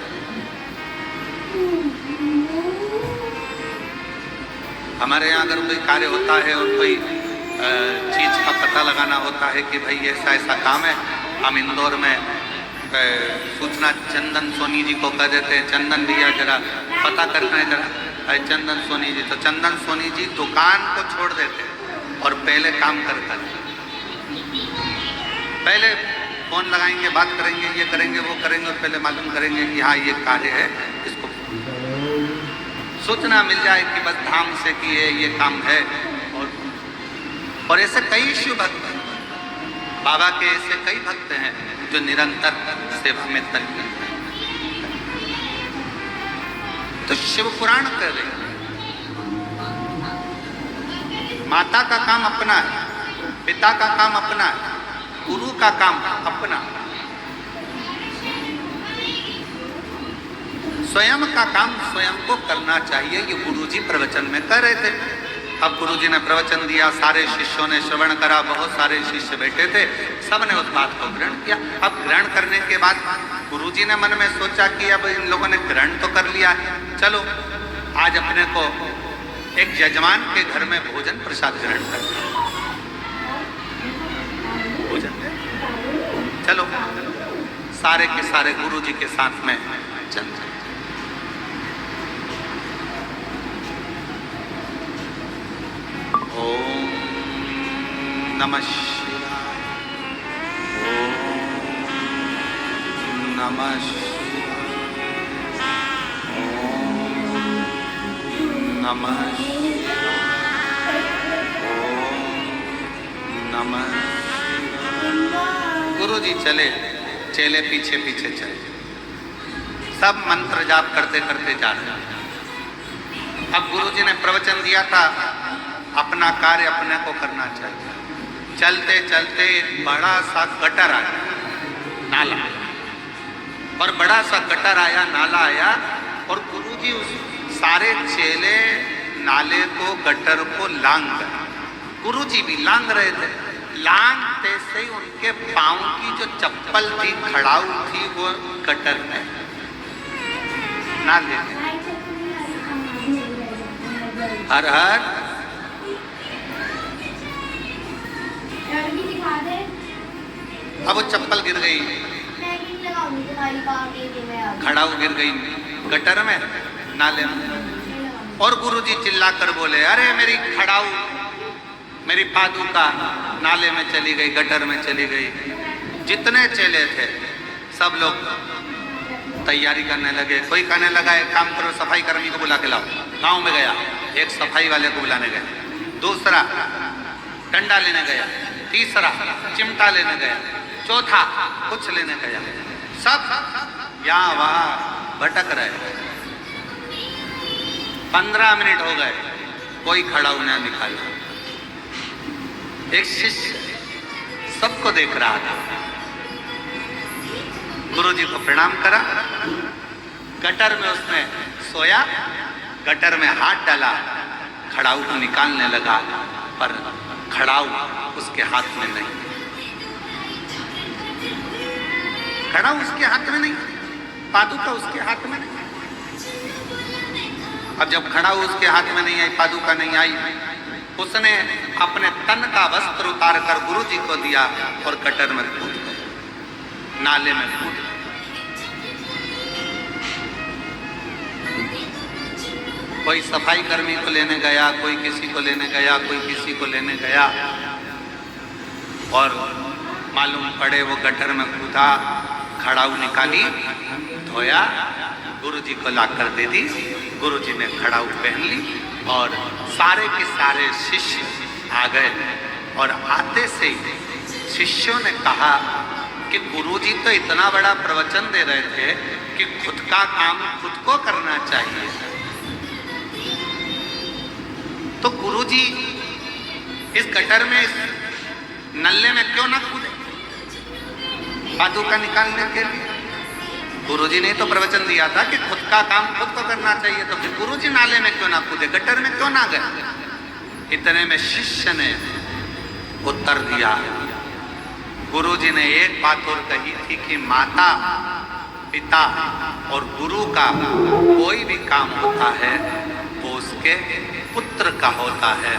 हमारे यहाँ अगर कोई कार्य होता है और कोई चीज का पता लगाना होता है कि भाई ऐसा ऐसा काम है, हम इंदौर में सूचना चंदन सोनी जी को कह देते हैं, चंदन भैया जरा पता करना है जरा, चंदन सोनी जी, तो चंदन सोनी जी दुकान को छोड़ देते और पहले काम कर पहले फोन लगाएंगे, बात करेंगे, ये करेंगे वो करेंगे, और पहले मालूम करेंगे कि हाँ ये कार्य है, इसको सूचना मिल जाए कि बस धाम से कि ये काम है। और ऐसे कई शिव भक्त बाबा के ऐसे कई भक्त हैं जो निरंतर सेवा में तल्लीन हैं। तो शिव पुराण कर रहे हैं, माता का काम अपना है, पिता का काम अपना है, गुरु का काम अपना, स्वयं का काम स्वयं को करना चाहिए। ये गुरुजी प्रवचन में कह रहे थे। अब गुरुजी ने प्रवचन दिया, सारे शिष्यों ने श्रवण करा, बहुत सारे शिष्य बैठे थे, सबने उस बात को ग्रहण किया। अब ग्रहण करने के बाद गुरुजी ने मन में सोचा कि अब इन लोगों ने ग्रहण तो कर लिया है, चलो आज अपने को एक यजमान के घर में भोजन प्रसाद ग्रहण करते हैं। भोजन चलो सारे के सारे गुरुजी के साथ में चल। ओम नमः शिवाय, ओम नमः शिवाय, ओम नमः शिवाय, ओम नमः शिवाय। गुरुजी चले, चेले पीछे पीछे चले, सब मंत्र जाप करते करते जा रहे हैं। अब गुरुजी ने प्रवचन दिया था अपना कार्य अपने को करना चाहिए। चलते चलते एक बड़ा सा गटर आया, नाला, और बड़ा सा गटर आया, नाला आया, और गुरुजी उस सारे चेले नाले को, गटर को लांग गए। गुरुजी भी लांग रहे थे। लांगते से ही उनके पांव की जो चप्पल थी, खड़ाऊ थी, वो गटर में नाले में। हर हर अब वो चप्पल गिर गई, खड़ाऊ गिर गई गटर में, नाले में। और गुरुजी चिल्लाकर बोले, अरे मेरी खड़ाऊ, मेरी पादुका नाले में चली गई, गटर में चली गई। जितने चेले थे सब लोग तैयारी करने लगे। कोई कहने लगा एक काम करो, सफाई कर्मी को बुला के लाओ। गांव में गया, एक सफाई वाले को बुलाने गया, दूसरा डंडा लेने गया, तीसरा चिमटा लेने गया, चौथा कुछ लेने गया। सब यहाँ वहाँ भटक रहे। 15 मिनट हो गए, कोई खड़ा उन्हें निकाला। एक शिष्य सबको देख रहा था, गुरुजी को प्रणाम करा, गटर में उसने सोया, गटर में हाथ डाला, खड़ाऊ को निकालने लगा, पर खड़ाऊ उसके हाथ में नहीं, खड़ाऊ उसके हाथ में नहीं, पादुका उसके हाथ में नहीं। अब जब खड़ाऊ उसके हाथ में नहीं आई, पादुका नहीं आई, उसने अपने तन का वस्त्र उतार कर गुरुजी को दिया और गटर में कूद गया, नाले में कूद गया। कोई सफाई कर्मी को लेने गया, कोई किसी को लेने गया, कोई किसी को लेने गया, और मालूम पड़े वो गटर में कूदा, खड़ाऊ निकाली, धोया, गुरुजी को लाकर दे दी। गुरुजी ने खड़ाऊ पहन ली और सारे के सारे शिष्य आ गए। और आते से शिष्यों ने कहा कि गुरुजी तो इतना बड़ा प्रवचन दे रहे थे कि खुद का काम खुद को करना चाहिए, तो गुरुजी इस गटर में, इस नल्ले में क्यों ना कूदे पादुका निकालने के लिए? गुरुजी ने तो प्रवचन दिया था कि खुद का काम खुद को करना चाहिए, तो फिर गुरुजी नाले में क्यों ना कूदे, गटर में क्यों ना गए? इतने में शिष्य ने उत्तर दिया, गुरुजी ने एक बात और कही थी कि माता, पिता और गुरु का कोई भी काम होता है वो उसके पुत्र का होता है।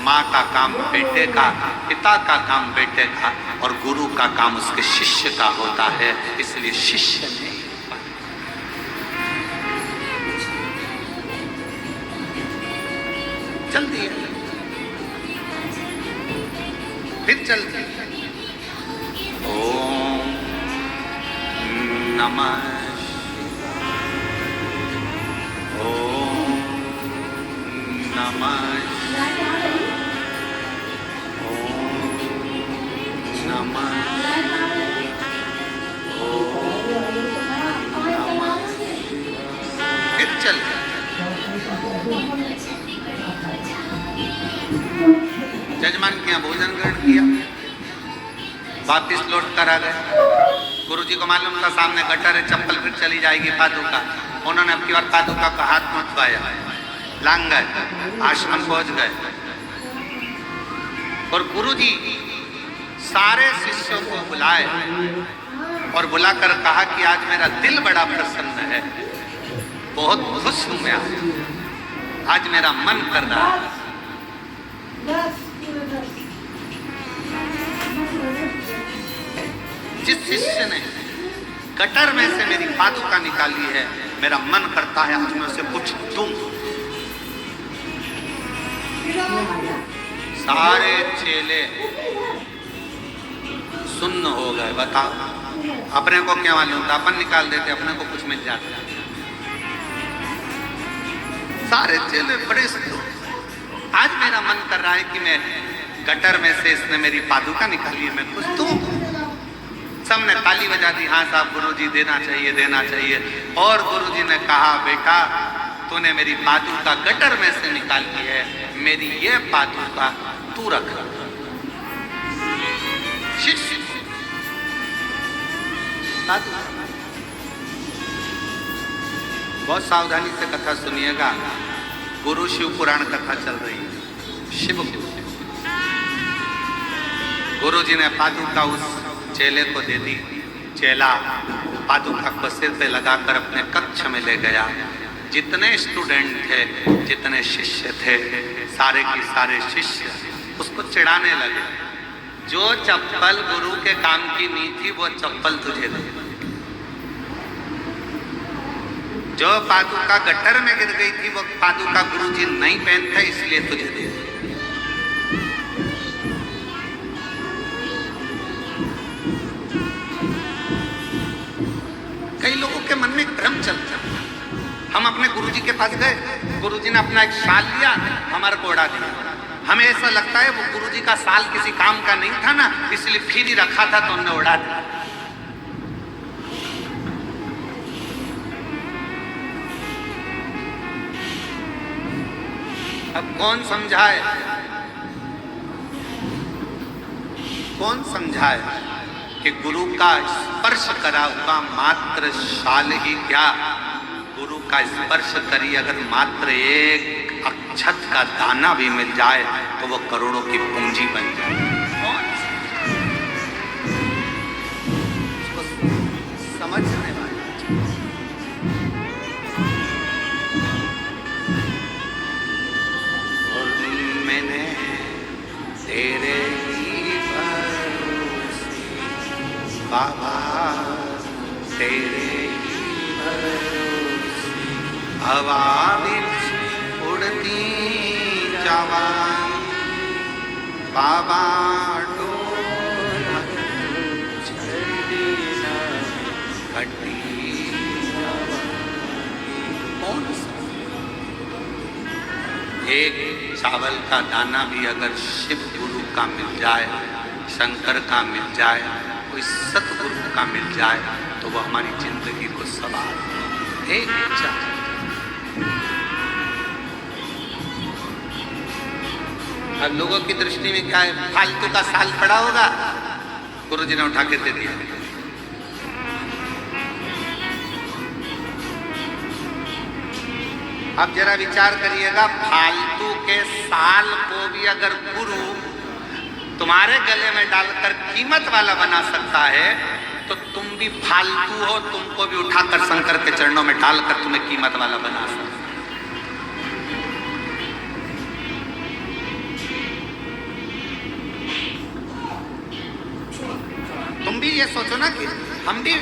माँ का काम बेटे का, पिता का काम बेटे का, और गुरु का काम उसके शिष्य का होता है। इसलिए शिष्य ने जल्दी है, फिर चलती। ओम नमः शिवाय, ओम नमः शिवाय, ओम नमः फिर चल जजमान के यहाँ भोजन ग्रहण किया, वापिस लौट कर आ गए। गुरुजी को मालूम था सामने गटर है, चप्पल फिर चली जाएगी पादुका। उन्होंने अपनी बार पादुका का हाथ में उठवाया, लांग गए, आश्रम पहुंच गए। और गुरुजी सारे शिष्यों को बुलाए और बुलाकर कहा कि आज मेरा दिल बड़ा प्रसन्न है, बहुत खुश हूं मैं आज मेरा मन कर रहा है। जिस शिष्य ने गटर में से मेरी पादुका निकाली है, मेरा मन करता है आज मैं उसे कुछ दूं। सारे चेले सुन्न हो गए। बताओ, अपने को क्या मालूम था, अपन निकाल देते, अपने को कुछ मिल जाता। सारे चेले बड़े आज मेरा मन कर रहा है कि मैं गटर में से इसने मेरी पादुका निकाली है, मैं कुछ दूं। सबने ताली बजा दी, हाँ साहब गुरुजी देना चाहिए देना चाहिए। और गुरुजी ने कहा बेटा तूने मेरी पादुका गटर में से निकाली है, मेरी ये पादुका तू रख। शिष्य बहुत सावधानी से कथा सुनिएगा। गुरु शिव पुराण कथा चल रही है। शिव गुरु जी ने पादुका उस चेले को दे दी। चेला पादुका को सिर पे लगाकर अपने कक्ष में ले गया। जितने स्टूडेंट थे, जितने शिष्य थे, सारे के सारे शिष्य उसको चिढ़ाने लगे। जो चप्पल गुरु के काम की नहीं थी वो चप्पल तुझे दे, जो पादुका गटर में गिर गई थी वो पादुका गुरुजी नहीं पहनते इसलिए तुझे दे। कई लोगों के मन में भ्रम चलता। हम अपने गुरुजी के पास गए, गुरुजी ने अपना एक शाल लिया, हमारे को उड़ा दिया। हमें ऐसा लगता है वो गुरुजी का शाल किसी काम का नहीं था ना, इसलिए फिर ही रखा था तो हमने उड़ा दिया। अब कौन समझाए, कौन समझाए कि गुरु का स्पर्श करा हुआ मात्र शाल ही क्या, गुरु का स्पर्श करी अगर मात्र एक अक्षत का दाना भी मिल जाए तो वो करोड़ों की पूंजी बन जाए। उसको समझने वाले। और मैंने तेरे बाबा तेरे हवा बिच उड़ती जावा बाबा एक चावल का दाना भी अगर शिव गुरु का मिल जाए, शंकर का मिल जाए, कोई सतगुरु का मिल जाए तो वो हमारी जिंदगी को सवार एक चावल। अब लोगों की दृष्टि में क्या है, फालतू का साल पड़ा होगा, गुरुजी ने उठा के दे दिया। अब जरा विचार करिएगा, फालतू के साल को भी अगर गुरु तुम्हारे गले में डालकर कीमत वाला बना सकता है तो तुम भी फालतू हो, तुमको भी उठाकर शंकर के चरणों में डालकर तुम्हें कीमत वाला बना सकता है। तुम भी ये सोचो ना कि हम भी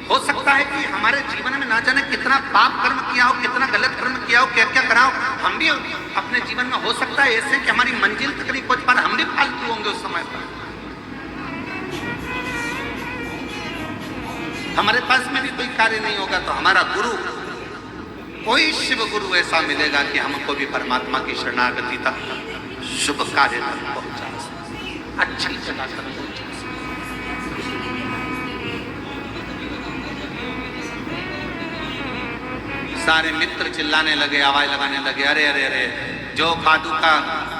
हो सकता है कि हमारे जीवन में ना जाने कितना पाप कर्म किया हो, कितना गलत कर्म किया हो, क्या क्या करा हो, हम भी अपने जीवन में हो सकता है ऐसे कि हमारी मंजिल तक नहीं पहुंच पा रहे, हम भी फालतू होंगे उस समय पर। हमारे पास में भी कोई कार्य नहीं होगा तो हमारा गुरु, कोई शिव गुरु ऐसा मिलेगा कि हमको भी परमात्मा की शरणागति तक, शुभ कार्य तक पहुंचा, अच्छी जगह तक पहुंचा। सारे मित्र चिल्लाने लगे, आवाज लगाने लगे, अरे अरे अरे, जो पादुका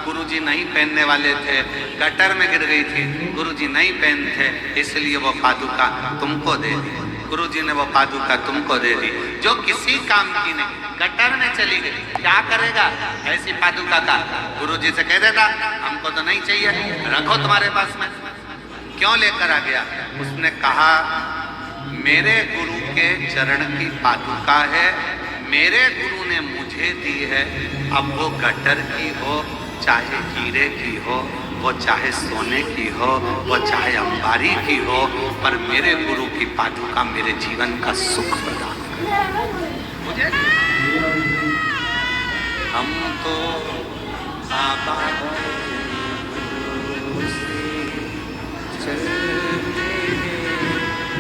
गुरुजी नहीं पहनने वाले थे, गटर में गिर गई थी, गुरुजी नहीं पहनते, इसलिए वो पादुका तुमको दे दी। गुरुजी ने वो पादुका तुमको दे दी, जो किसी काम की नहीं, गटर में चली गई, क्या करेगा ऐसी पादुका का? गुरुजी से कह देता हमको तो नहीं चाहिए, रखो तुम्हारे पास में, क्यों लेकर आ गया? उसने कहा मेरे गुरु के चरण की पादुका है, मेरे गुरु ने मुझे दी है, अब वो गटर की हो, चाहे हीरे की हो, वो चाहे सोने की हो, वो चाहे अंबारी की हो, पर मेरे गुरु की पादुका मेरे जीवन का सुख प्रदान करे। मुझे हम तो बाबा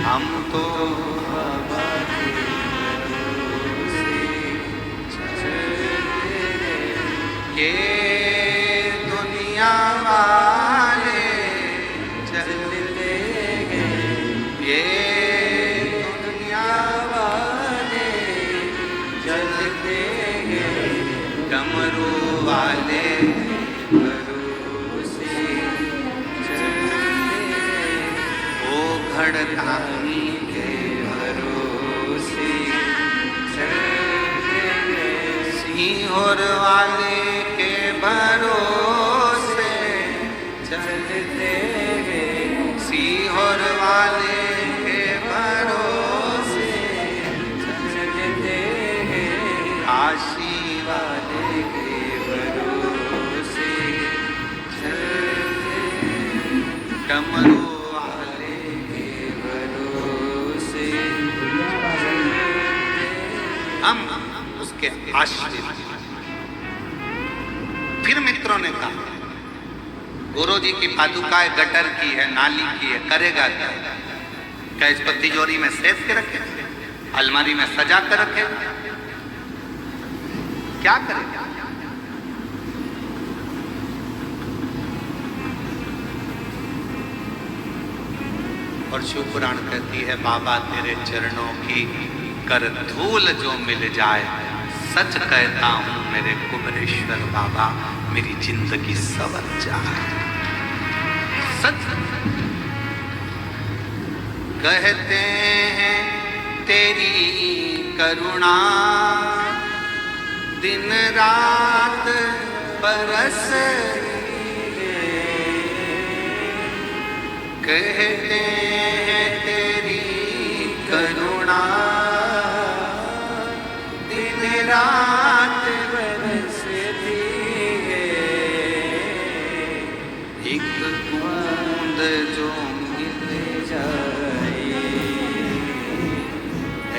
हम तो बाबा ये दुनिया वाले चलते गए, ये दुनिया वाले चलते गए, डमरू वाले भरोसे चलते गए, ओ घड़तानी के भरोसे चलते गए, सिंहर वाले भरोसे चलते गए, सीहोर वाले के भरोसे चलते गए, काशी वाले के भरोसे चलते गए, डमरू वाले के भरोसे हम उसके आश्रित। फिर मित्रों ने कहा गुरुजी की पादुका गटर की है, नाली की है, करेगा क्या? क्या इसको तिजोरी में सेफ के रखे, अलमारी में सजा कर रखे, क्या करेगा? और शिव पुराण कहती है बाबा तेरे चरणों की कर धूल जो मिल जाए, सच कहता हूं मेरे कुबरेश्वर बाबा मेरी जिंदगी संवर जाए। सच कहते हैं तेरी करुणा दिन रात बरस, कहते हैं तेरी करुणा रात बरसती है, एक बूंद जो मिल जाए,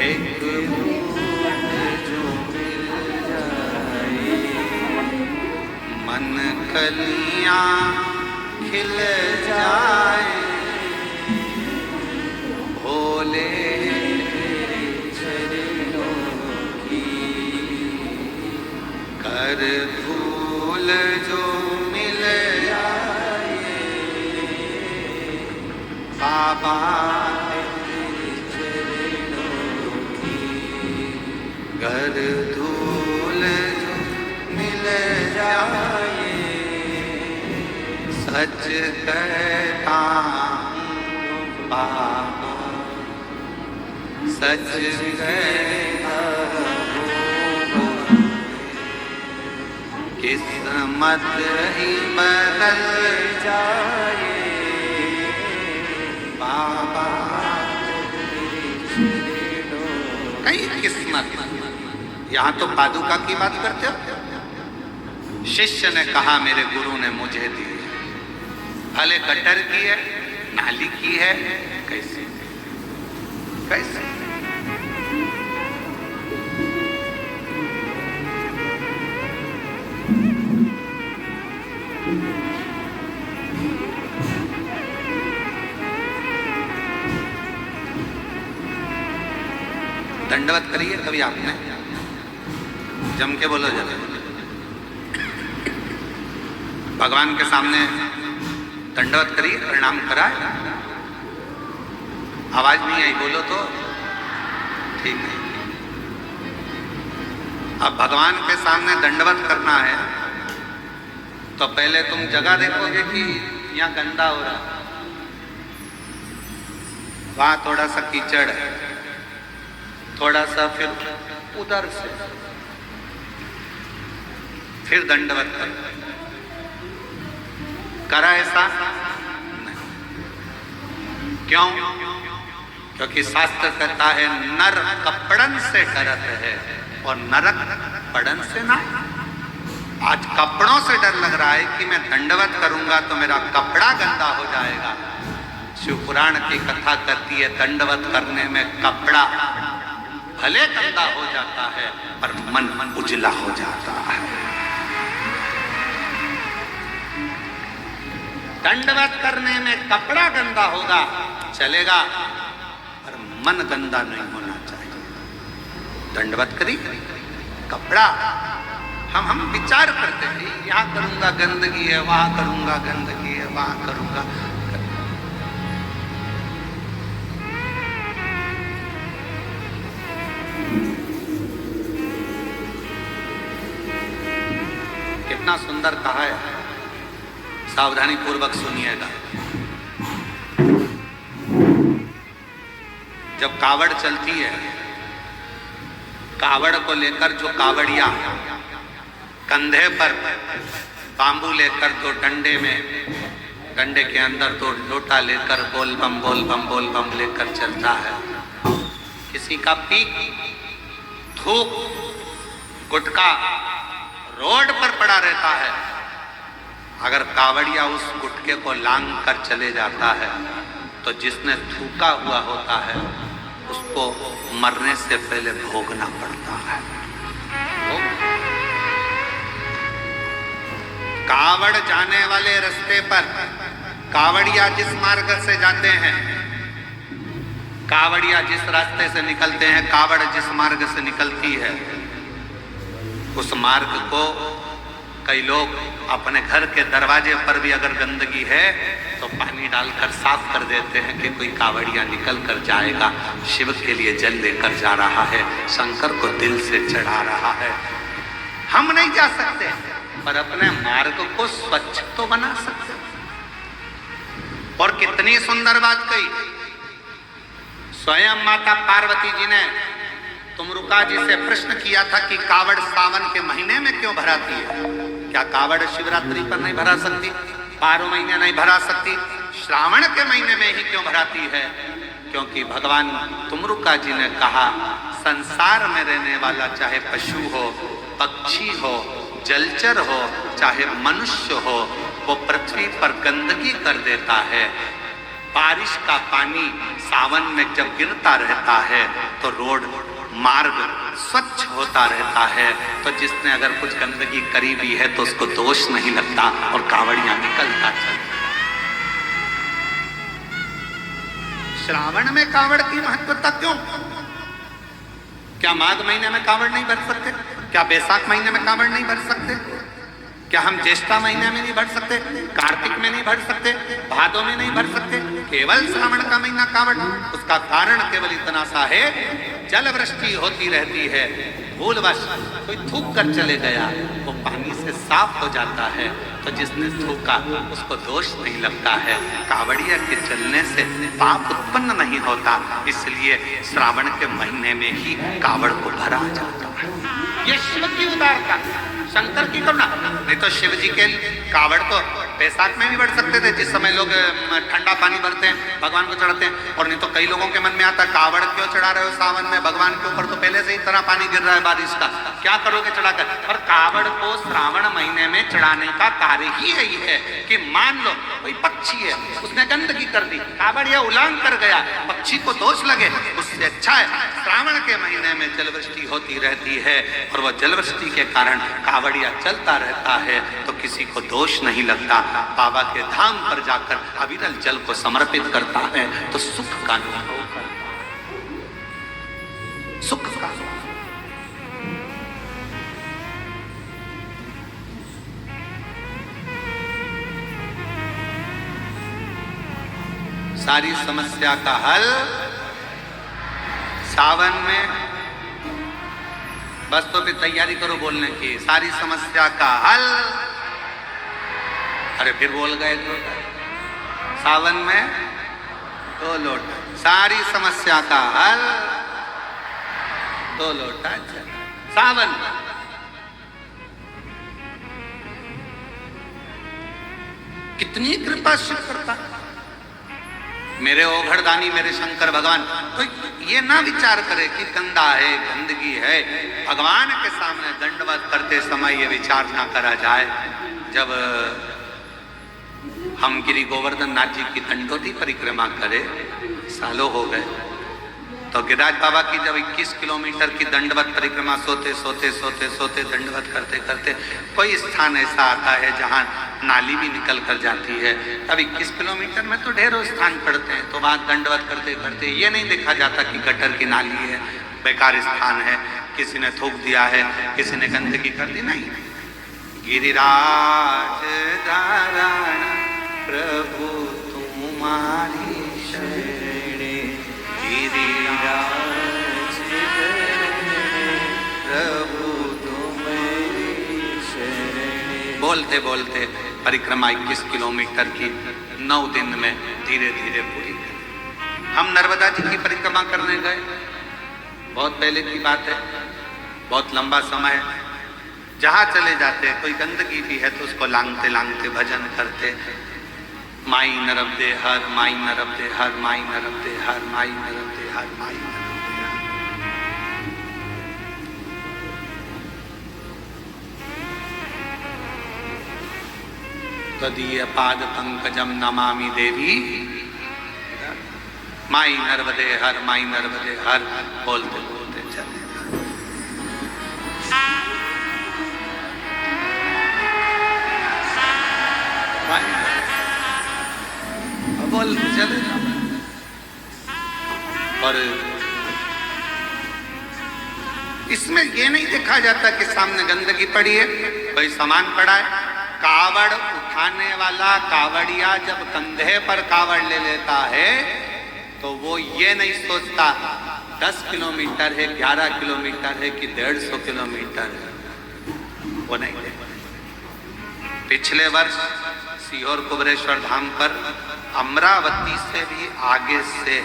एक बूंद जो मिल जाए, मन कलियां खिल जाए, भोले कर धूल जो मिल जाए, बाबा कर धूल जो मिल जाए, सच कहता हूँ बाबा, सच कहता किस्मत ही बदल जाए, बाबा कई किस्मत। यहाँ तो पादुका की बात करते हो। शिष्य ने कहा मेरे गुरु ने मुझे दी, भले गटर की है, नाली की है, कैसे कैसे? दंडवत करिए कभी आपने, जम के बोलो जरा, भगवान के सामने दंडवत करिए, प्रणाम कराए। आवाज नहीं आई, बोलो तो ठीक है। अब भगवान के सामने दंडवत करना है तो पहले तुम जगह देखोगे कि यहाँ गंदा हो रहा, वहां थोड़ा सा कीचड़ है, थोड़ा सा फिर उधर से फिर दंडवत करा ऐसा नहीं। क्यों? क्योंकि शास्त्र कहता है नर कपड़न से डरत है और नरक पड़न से ना। आज कपड़ों से डर लग रहा है कि मैं दंडवत करूंगा तो मेरा कपड़ा गंदा हो जाएगा। शिव पुराण की कथा कहती है दंडवत करने में कपड़ा भले गंदा हो जाता है पर मन उजला हो जाता है। दंडवत करने में कपड़ा गंदा होगा चलेगा पर मन गंदा नहीं होना चाहिए। दंडवत करी कपड़ा हम विचार करते हैं यहाँ करूंगा गंदगी है, वहां करूंगा गंदगी है, वहां करूंगा। कितना सुंदर कहा है, सावधानी पूर्वक सुनिएगा। जब कावड़ चलती है, कावड़ को लेकर जो कावड़िया कंधे पर बांबू लेकर तो डंडे में, डंडे के अंदर तो लोटा लेकर बोल बम लेकर चलता है। किसी का पीक थूक गुटका रोड पर पड़ा रहता है, अगर कावड़िया उस गुटके को लांग कर चले जाता है तो जिसने थूका हुआ होता है उसको मरने से पहले भोगना पड़ता है। कावड़ जाने वाले रास्ते पर कावड़िया जिस मार्ग से जाते हैं, कावड़िया जिस रास्ते से निकलते हैं, कावड़ जिस मार्ग से निकलती है, उस मार्ग को कई लोग अपने घर के दरवाजे पर भी अगर गंदगी है तो पानी डालकर साफ कर देते हैं कि कोई कावड़िया निकल कर जाएगा, शिव के लिए जल लेकर जा रहा है, शंकर को दिल से चढ़ा रहा है। हम नहीं जा सकते पर अपने मार्ग को स्वच्छ तो बना सकते। और कितनी सुंदर बात कही स्वयं माता पार्वती जी ने तुमरुका जी से प्रश्न किया था कि कावड़ सावन के महीने में क्यों भराती है? क्या कावड़ शिवरात्रि पर नहीं भरा सकती, 12 महीने नहीं भरा सकती, श्रावण के महीने में ही क्यों भराती है? क्योंकि भगवान तुमरुका जी ने कहा संसार में रहने वाला चाहे पशु हो, पक्षी हो, जलचर हो, चाहे मनुष्य हो, वो पृथ्वी पर गंदगी कर देता है। बारिश का पानी सावन में जब गिरता रहता है तो रोड मार्ग स्वच्छ होता रहता है, तो जिसने अगर कुछ गंदगी करी भी है तो उसको दोष नहीं लगता और कावड़ियां निकलता चलता। श्रावण में कावड़ की महत्वता क्यों? क्या माघ महीने में कावड़ नहीं भर सकते? क्या बैसाख महीने में कावड़ नहीं भर सकते? क्या हम ज्येष्ठा महीने में नहीं भर सकते? कार्तिक में नहीं भर सकते? भादों में नहीं भर सकते? केवल श्रावण का महीना कावड़? उसका कारण केवल इतना सा है, जल वृष्टि होती रहती है, भूलवश कोई थूक कर चले गया, वो पानी से साफ हो जाता है, तो जिसने थूका उसको दोष नहीं लगता है। कावड़िया के चलने से पाप उत्पन्न नहीं होता, इसलिए श्रावण के महीने में ही कावड़ को भरा जाता है। ये शिव की उदारता, शंकर की करुणा। नहीं तो शिव जी के कावड़ तो बैसाख में भी बढ़ सकते थे, जिस समय लोग ठंडा पानी भरते हैं भगवान को चढ़ाते हैं। और नहीं तो कई लोगों के मन में आता कावड़ क्यों चढ़ा रहे हो सावन में, भगवान के ऊपर तो पहले से ही इतना पानी गिर रहा है बारिश का, क्या करोगे चढ़ाकर? पर कावड़ को श्रावण महीने में चढ़ाने का कार्य ही यही है कि मान लो कोई पक्षी है, उसने गंदगी कर दी, कावड़ यह उलांघ कर गया, पक्षी को दोष लगे, उससे अच्छा है श्रावण के महीने में जलवृष्टि होती रहती है और वह जलवृष्टि के कारण कावड़िया चलता रहता है, तो किसी को दोष नहीं लगता। बाबा के धाम पर जाकर अविरल जल को समर्पित करता है तो सुख का अनुभव करता है, सुख का। सारी समस्या का हल सावन में बस तो फिर तैयारी करो बोलने की, सारी समस्या का हल। अरे फिर बोल गए 1 लोटा, सावन में 2 लोटा, सारी समस्या का हल 2 लोटा जल। सावन कितनी कृपा शिव करता, मेरे ओघड़दानी मेरे शंकर भगवान। तो ये ना विचार करे कि गंदा है, गंदगी है। भगवान के सामने दंडवत करते समय ये विचार ना करा जाए। जब हम गिरी गोवर्धन नाथ जी की दंडोती परिक्रमा करे, सालों हो गए, तो गिरिराज बाबा की जब 21 किलोमीटर की दंडवत परिक्रमा सोते सोते सोते सोते दंडवत करते करते कोई स्थान ऐसा आता है जहाँ नाली भी निकल कर जाती है। अब 21 किलोमीटर में तो ढेरों स्थान पड़ते हैं, तो वहाँ दंडवत करते करते ये नहीं देखा जाता कि गटर की नाली है, बेकार स्थान है, किसी ने थूक दिया है, किसी ने गंदगी कर दी। नहीं, गिरिराज धारण प्रभु तुम्हारी शरणे, गिरिराज प्रभु तुम्हारी शरणे। बोलते बोलते परिक्रमा 21 किलोमीटर की 9 दिन में धीरे धीरे पूरी करी। हम नर्मदा जी की परिक्रमा करने गए, बहुत पहले की बात है, बहुत लंबा समय। जहाँ चले जाते कोई गंदगी भी है तो उसको लांगते लांगते भजन करते, माई नर्मदे हर, माई नर्मदे हर, माई नर्मदे हर, माई नर्मदे हर, माई नर्मदे हर। तदीय पाद पंकजम नमामि देवी, माई नर्मदे हर, माई नर्मदे हर बोलते बोलते चले। बोलते चले और इसमें ये नहीं देखा जाता कि सामने गंदगी पड़ी है, कोई सामान पड़ा है। कावड़ उठाने वाला कावड़िया जब कंधे पर कावड़ ले लेता है तो वो ये नहीं सोचता 10 किलोमीटर है, 11 किलोमीटर है कि 150 किलोमीटर है, वो नहीं देखता। पिछले वर्ष सीहोर कुबरेश्वर धाम पर अमरावती से भी आगे से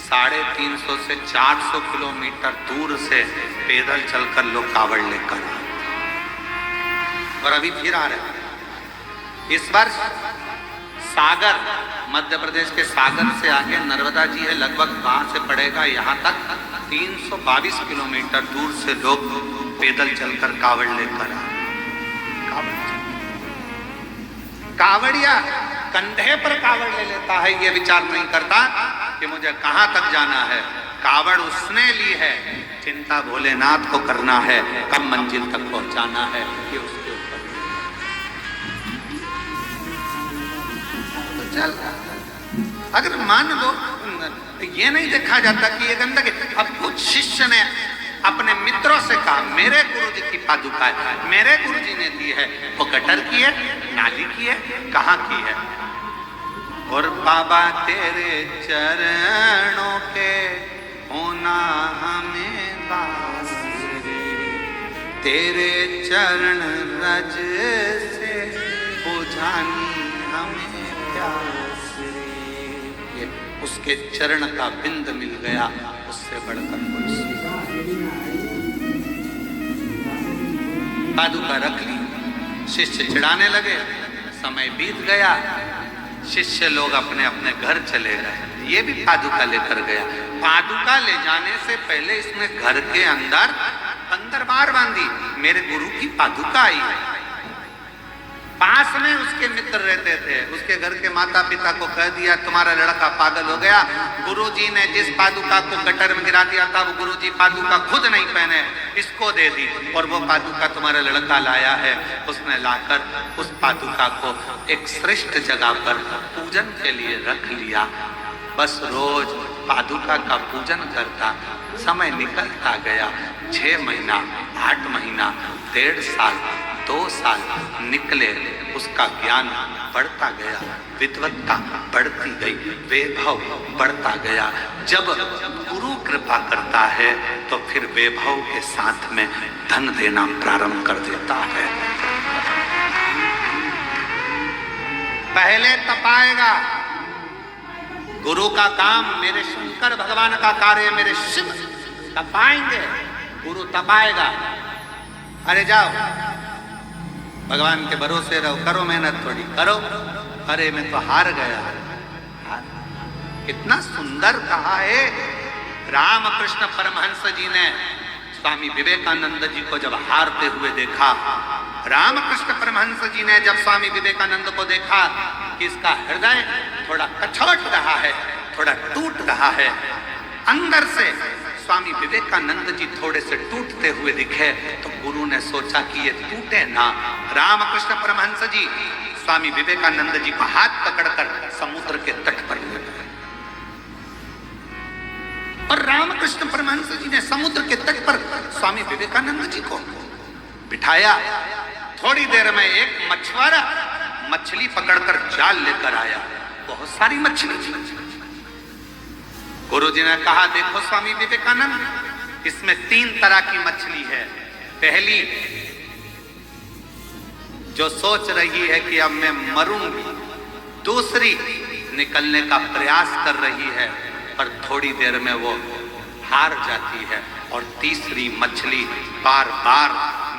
350 से 400 किलोमीटर दूर से पैदल चलकर लोग कावड़ लेकर, और अभी फिर आ रहे हैं। इस वर्ष सागर, मध्य प्रदेश के सागर से आगे नर्मदा जी है, लगभग वहां से पड़ेगा यहाँ तक 322 किलोमीटर दूर से लोग पैदल चलकर कावड़ लेकर आ। कावड़िया कंधे पर कावड़ ले लेता है, ये विचार नहीं करता कि मुझे कहां तक जाना है। कावड़ उसने ली है, चिंता भोलेनाथ को करना है, कब मंजिल तक पहुंचाना है ये उसके ऊपर। तो चल, अगर मान लो ये नहीं देखा जाता कि ये गंदगी। अब कुछ शिष्य ने अपने मित्रों से कहा, मेरे गुरुजी की पादुका है, मेरे गुरुजी ने दी है, वो गटर की है, नाली की है, कहाँ की है? और बाबा तेरे चरणों के होना हमें दास रे, तेरे चरण रज से बुझानी हमें प्यास रे। ये उसके चरण का बिंद मिल गया, उससे बढ़कर कोई पादुका रख ली। शिष्य चिढ़ाने लगे, समय बीत गया, शिष्य लोग अपने अपने घर चले गए। ये भी पादुका लेकर गया। पादुका ले जाने से पहले इसने घर के अंदर 15 बार बांधी, मेरे गुरु की पादुका आई है। पास में उसके मित्र रहते थे, उसके घर के माता पिता को कह दिया तुम्हारा लड़का पागल हो गया। गुरुजी ने जिस पादुका को गटर में गिरा दिया था वो गुरुजी पादुका खुद नहीं पहने, इसको दे दी, और वो पादुका तुम्हारा लड़का लाया है। उसने लाकर उस पादुका को एक श्रेष्ठ जगह पर पूजन के लिए रख लिया। बस रोज पादुका का पूजन करता, समय निकलता गया। 6 महीना, 8 महीना, 1.5 साल, 2 साल निकले। उसका ज्ञान बढ़ता गया, विद्वत्ता बढ़ती गई, वैभव बढ़ता गया। जब गुरु कृपा करता है तो फिर वैभव के साथ में धन देना प्रारंभ कर देता है। पहले तपाएगा, गुरु का काम, मेरे शंकर भगवान का कार्य, मेरे शिव तपाएंगे, गुरु तपाएगा। अरे जाओ भगवान के भरोसे रहो, करो मेहनत थोड़ी करो। अरे मैं तो हार गया। कितना सुंदर कहा है रामकृष्ण परमहंस जी ने स्वामी विवेकानंद जी को जब हारते हुए देखा। रामकृष्ण परमहंस जी ने जब स्वामी विवेकानंद को देखा कि इसका हृदय थोड़ा कछवट रहा है, थोड़ा टूट रहा है, अंदर से स्वामी विवेकानंद जी थोड़े से टूटते हुए दिखे, तो गुरु ने सोचा कि ये टूटे ना। रामकृष्ण परमहंस जी स्वामी विवेकानंद जी को हाथ पकड़कर समुद्र के तट पर ले गए और रामकृष्ण परमहंस जी ने समुद्र के तट पर स्वामी विवेकानंद जी को बिठाया। थोड़ी देर में एक मछुआरा मछली पकड़कर जाल लेकर आया, बहुत सारी मछली थी। गुरु जी ने कहा, देखो स्वामी विवेकानंद, इसमें 3 तरह की मछली है। पहली जो सोच रही है कि अब मैं मरूंगी, दूसरी निकलने का प्रयास कर रही है पर थोड़ी देर में वो हार जाती है, और तीसरी मछली बार बार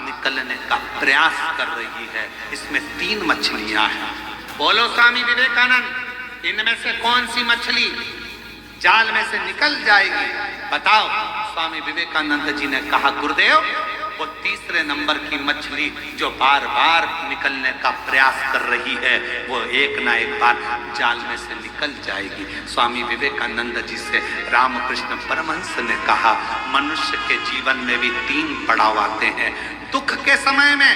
निकलने का प्रयास कर रही है। इसमें 3 मछलियां हैं। बोलो स्वामी विवेकानंद, इनमें से कौन सी मछली जाल में से निकल जाएगी, बताओ। स्वामी विवेकानंद जी ने कहा, गुरुदेव, वो तीसरे नंबर की मछली जो बार बार निकलने का प्रयास कर रही है, वो एक ना एक बार जाल में से निकल जाएगी। स्वामी विवेकानंद जी से रामकृष्ण परमहंस ने कहा, मनुष्य के जीवन में भी 3 पड़ाव आते हैं। दुख के समय में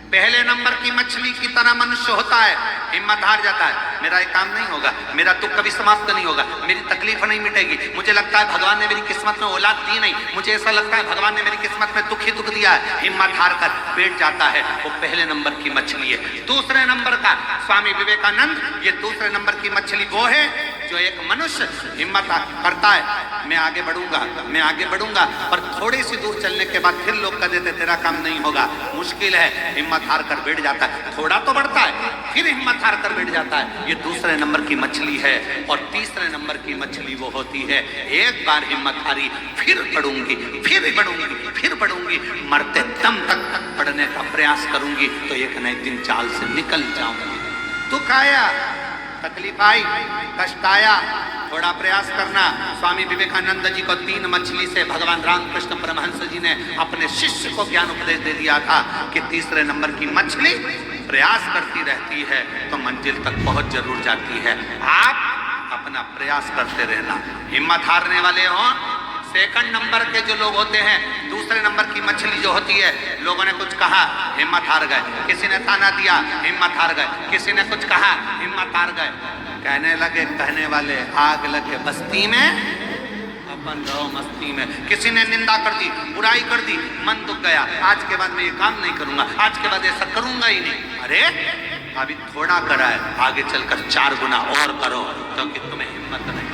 पहले नंबर की मछली की तरह मनुष्य होता है, हिम्मत हार जाता है, मेरा ये काम नहीं होगा, मेरा दुख कभी समाप्त नहीं होगा, मेरी तकलीफ नहीं मिटेगी, मुझे लगता है भगवान ने मेरी किस्मत में औलाद दी नहीं, मुझे ऐसा लगता है भगवान ने मेरी किस्मत में दुख ही दुख दिया है। हिम्मत हार कर बैठ जाता है, वो पहले नंबर की मछली है। दूसरे नंबर का स्वामी विवेकानंद, ये दूसरे नंबर की मछली वो है जो एक मनुष्य हिम्मत करता है, मैं आगे बढ़ूंगा, मैं आगे बढ़ूंगा, पर थोड़ी सी दूर चलने के बाद फिर लोग कह देते तेरा काम नहीं होगा, मुश्किल है, हिम्मत हार कर बैठ जाता है। थोड़ा तो बढ़ता है, फिर हिम्मत हार कर बैठ जाता है। ये दूसरे नंबर की मछली है। और तीसरे नंबर की मछली वो होती है, एक बार हिम्मत हारी, फिर बढ़ूंगी, फिर बढ़ूंगी, फिर बढ़ूंगी, मरते दम तक बढ़ने का प्रयास करूंगी, तो एक न एक दिन जाल से निकल जाऊंगी। दुख आया, तकलीफ आई, कष्ट आया, थोड़ा प्रयास करना। स्वामी विवेकानंद जी को 3 मछली से भगवान रामकृष्ण परमहंस जी ने अपने शिष्य को ज्ञान उपदेश दे दिया था कि तीसरे नंबर की मछली प्रयास करती रहती है तो मंजिल तक पहुंच जरूर जाती है। आप अपना प्रयास करते रहना, हिम्मत हारने वाले हों। सेकंड नंबर के जो लोग होते हैं, दूसरे नंबर की मछली जो होती है, लोगों ने कुछ कहा, हिम्मत हार गए, किसी ने ताना दिया, हिम्मत हार गए, किसी ने कुछ कहा, हिम्मत हार गए। कहने लगे कहने वाले, आग लगे बस्ती में, अपन रहो मस्ती में। किसी ने निंदा कर दी, बुराई कर दी, मन दुख गया, आज के बाद मैं ये काम नहीं करूंगा, आज के बाद ऐसा करूंगा ही नहीं। अरे अभी थोड़ा करा है, आगे चलकर 4 गुना और करो, क्योंकि तुम्हें हिम्मत नहीं,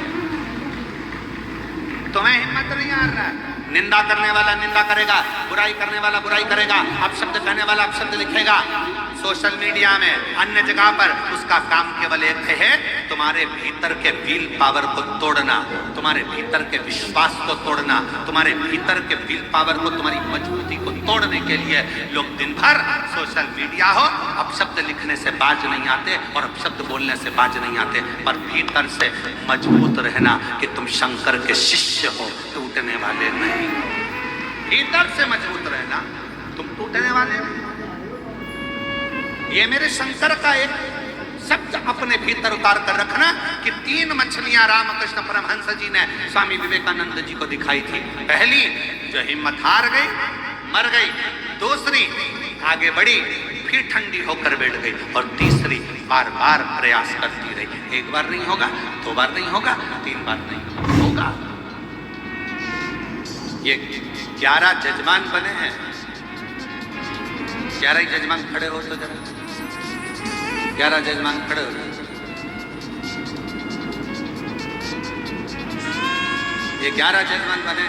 तुम्हें हिम्मत नहीं आ रहा है। निंदा करने वाला निंदा करेगा, बुराई करने वाला बुराई करेगा, अपशब्द कहने वाला अपशब्द लिखेगा सोशल मीडिया में, अन्य जगह पर। उसका काम केवल एक है, तुम्हारे भीतर के विल पावर को तोड़ना, तुम्हारे भीतर के विश्वास को तोड़ना, तुम्हारे भीतर के विल पावर को, तुम्हारी मजबूती को तोड़ने के लिए लोग दिन भर सोशल मीडिया हो, अपशब्द लिखने से बाज नहीं आते और अपशब्द बोलने से बाज नहीं आते, पर भीतर से मजबूत रहना कि तुम शंकर के शिष्य हो, टूटने वाले नहीं। भीतर से मजबूत रहना, तुम टूटने वाले नहीं। ये मेरे शंकर का एक शब्द अपने भीतर उतार कर रखना कि 3 मछलियां रामकृष्ण परमहंस जी ने स्वामी विवेकानंद जी को दिखाई थी। पहली जो हिम्मत हार गई, मर गई, दूसरी आगे बढ़ी, फिर ठंडी होकर बैठ गई, और तीसरी बार बार प्रयास करती रही। 1 बार नहीं होगा, 2 बार नहीं होगा, 3 बार नहीं होगा। ये 11 जजमान बने हैं। 11 जजमान खड़े हो तो जरा, 11 जजमान खड़े हो। ये 11 जजमान बने।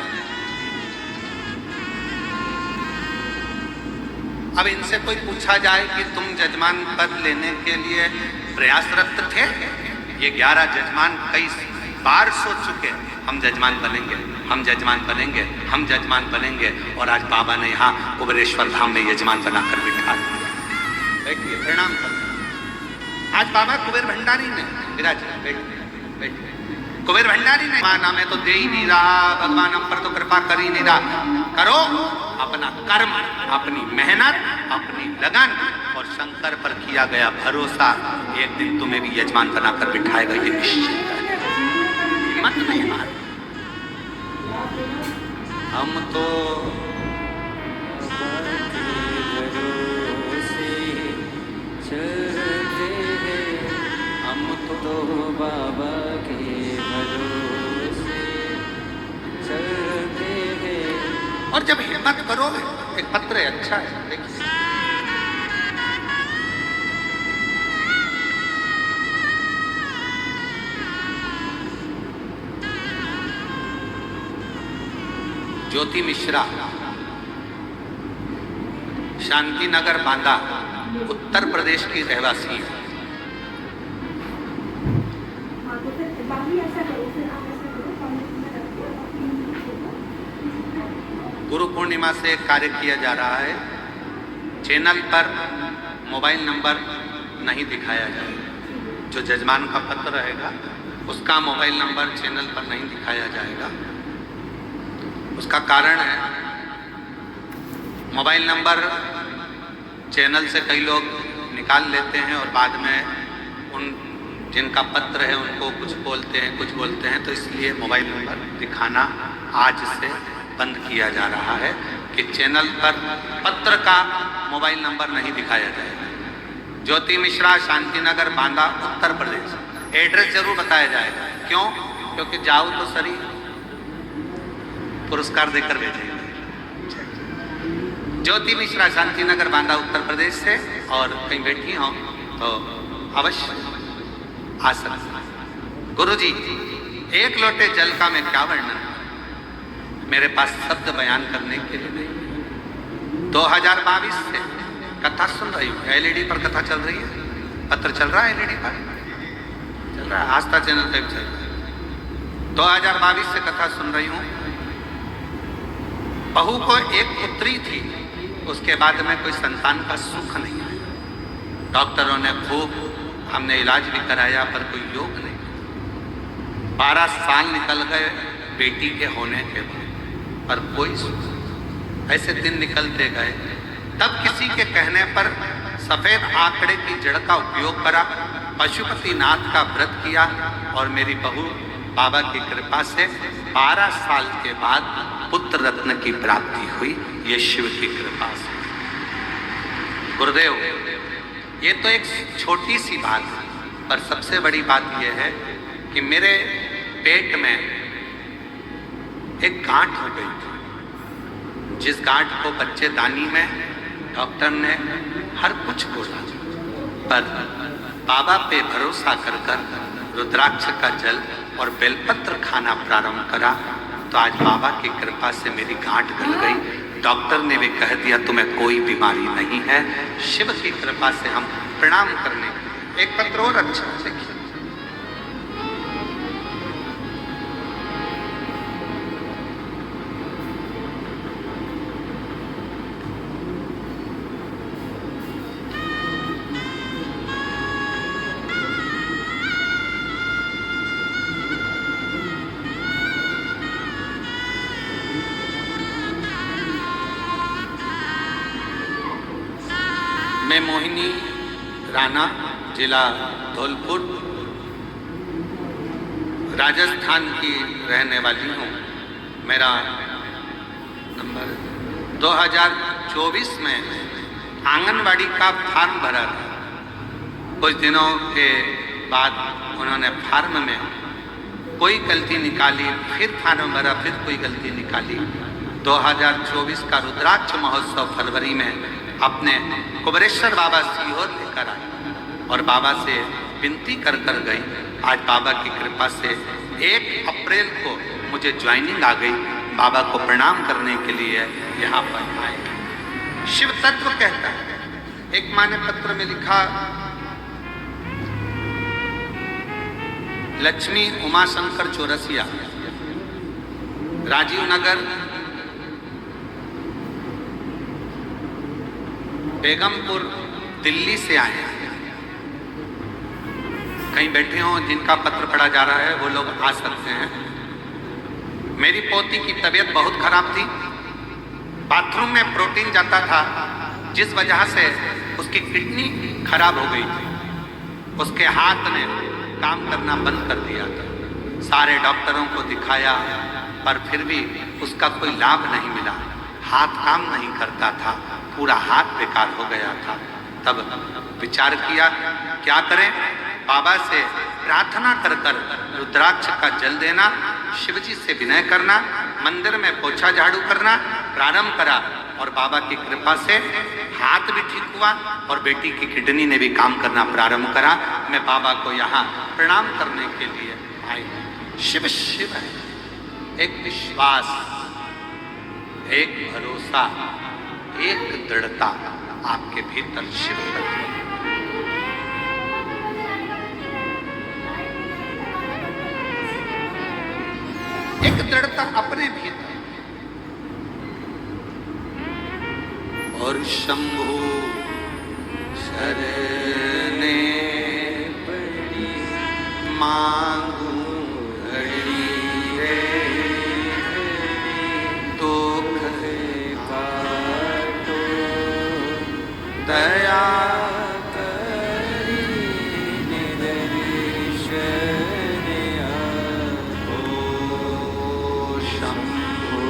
अब इनसे कोई पूछा जाए कि तुम जजमान पद लेने के लिए प्रयासरत थे? ये 11 जजमान कई बार सोच चुके हम जजमान बनेंगे, हम जजमान बनेंगे, हम जजमान बनेंगे, और आज बाबा ने यहाँ कुबेरेश्वर धाम में यजमान बनाकर बिठा दिया। बैठिए, प्रणाम करो। आज बाबा कुबेर भंडारी ने विराजे। बैठिए। कुबेर भंडारी ने माना मैं तो दे ही नहीं रहा, भगवान हम पर तो कृपा कर ही नहीं रहा। करो अपना कर्म, अपनी मेहनत, अपनी लगन और शंकर पर किया गया भरोसा, एक दिन तुम्हें भी यजमान बनाकर बिठाएगा, ये निश्चित है। हिम्मत नहीं हार। हम तो बाबा के भरोसे चलते हैं। और जब हिम्मत करोगे, एक पत्र है, अच्छा है, देखिए। ज्योति मिश्रा, शांति नगर बांदा, उत्तर प्रदेश की रहवासी है। गुरु पूर्णिमा से कार्य किया जा रहा है। चैनल पर मोबाइल नंबर नहीं दिखाया जाएगा। जो जजमान का पत्र रहेगा उसका मोबाइल नंबर चैनल पर नहीं दिखाया जाएगा। उसका कारण है, मोबाइल नंबर चैनल से कई लोग निकाल लेते हैं और बाद में उन जिनका पत्र है उनको कुछ बोलते हैं, तो इसलिए मोबाइल नंबर दिखाना आज से बंद किया जा रहा है कि चैनल पर पत्र का मोबाइल नंबर नहीं दिखाया जाएगा। ज्योति मिश्रा, शांतिनगर बांदा, उत्तर प्रदेश। एड्रेस जरूर बताया जाएगा। क्यों? क्योंकि जाओ तो सरी पुरस्कार देकर भेजेंगे। ज्योति मिश्रा, शांतिनगर बांदा, उत्तर प्रदेश से, और कहीं बैठी हो तो अवश्य आ सकते। गुरुजी, एक लोटे जल का मैं क्या वर्णन, मेरे पास शब्द बयान करने के लिए नहीं। 2022 से कथा सुन रही हूँ, एलईडी पर कथा चल रही है, पत्र चल रहा है, एलईडी पर चल रहा है, आस्था चैनल पे भी चल रहा है। 2022 से कथा सुन रही हूँ। बहू को एक पुत्री थी, उसके बाद में कोई संतान का सुख नहीं आया। डॉक्टरों ने खूब, हमने इलाज भी कराया, पर कोई योग नहीं। 12 साल निकल गए बेटी के होने के बाद, पर कोई सुख। ऐसे दिन निकलते गए। तब किसी के कहने पर सफेद आंकड़े की जड़ का उपयोग करा, पशुपतिनाथ का व्रत किया, और मेरी बहू बाबा की कृपा से 12 साल के बाद पुत्र रत्न की प्राप्ति हुई। ये शिव की कृपा से। गुरुदेव, ये तो एक छोटी सी बात है, पर सबसे बड़ी बात यह है कि मेरे पेट में एक गांठ हो गई थी, जिस गांठ को बच्चेदानी में डॉक्टर ने हर कुछ बोला, पर बाबा पे भरोसा कर कर रुद्राक्ष का जल और बेलपत्र खाना प्रारंभ करा, तो आज बाबा की कृपा से मेरी गांठ गल गई। डॉक्टर ने भी कह दिया तुम्हें कोई बीमारी नहीं है। शिव की कृपा से हम प्रणाम करने। एक पत्र और अच्छा देखिए। मैं मोहिनी राणा, जिला धौलपुर, राजस्थान की रहने वाली हूँ। मेरा नंबर 2024 में आंगनवाड़ी का फॉर्म भरा था। कुछ दिनों के बाद उन्होंने फॉर्म में कोई गलती निकाली, फिर फॉर्म भरा, फिर कोई गलती निकाली। 2024 का रुद्राक्ष महोत्सव फरवरी में अपने कुबेरेश्वर बाबा सीहोर लेकर आए और बाबा से विनती कर कर गई, आज बाबा की कृपा से 1 अप्रैल को मुझे ज्वाइनिंग आ गई, बाबा को प्रणाम करने के लिए यहाँ पर आए। शिव तत्व कहता है, एक माँ ने पत्र में लिखा, लक्ष्मी उमाशंकर चौरसिया, राजीव नगर, बेगमपुर, दिल्ली से आए हैं। कहीं बैठे हों जिनका पत्र पढ़ा जा रहा है वो लोग आ सकते हैं। मेरी पोती की तबीयत बहुत खराब थी, बाथरूम में प्रोटीन जाता था, जिस वजह से उसकी किडनी खराब हो गई थी। उसके हाथ ने काम करना बंद कर दिया था। सारे डॉक्टरों को दिखाया पर फिर भी उसका कोई लाभ नहीं मिला। हाथ काम नहीं करता था, पूरा हाथ बेकार हो गया था। तब विचार किया क्या करें, बाबा से प्रार्थना कर कर रुद्राक्ष का जल देना, शिवजी से विनय करना, मंदिर में पोछा झाड़ू करना प्रारंभ करा और बाबा की कृपा से हाथ भी ठीक हुआ और बेटी की किडनी ने भी काम करना प्रारंभ करा। मैं बाबा को यहाँ प्रणाम करने के लिए आई। शिव शिव है, एक विश्वास, एक भरोसा, एक दृढ़ता आपके भीतर शिव तत्व। एक दृढ़ता अपने भीतर। और शंभु शरणे पड़ी मांगू घड़ी रे, दुख काटो दया करी निदर्शन आपो। शंभो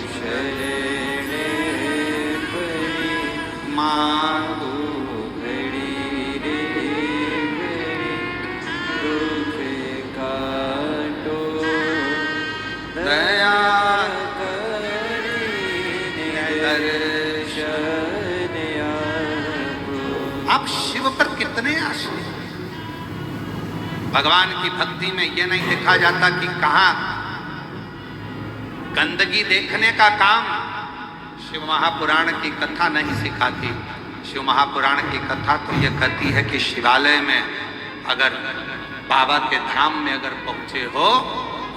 शरणे पड़ी मांगू घड़ी रे, दुख काटो दया करी निदर्शन आपो। आप शिव पर कितने आश्रित। भगवान की भक्ति में यह नहीं देखा जाता कि कहां गंदगी देखने का काम शिव महापुराण की कथा नहीं सिखाती। शिव महापुराण की कथा तो यह कहती है कि शिवालय में अगर बाबा के धाम में अगर पहुंचे हो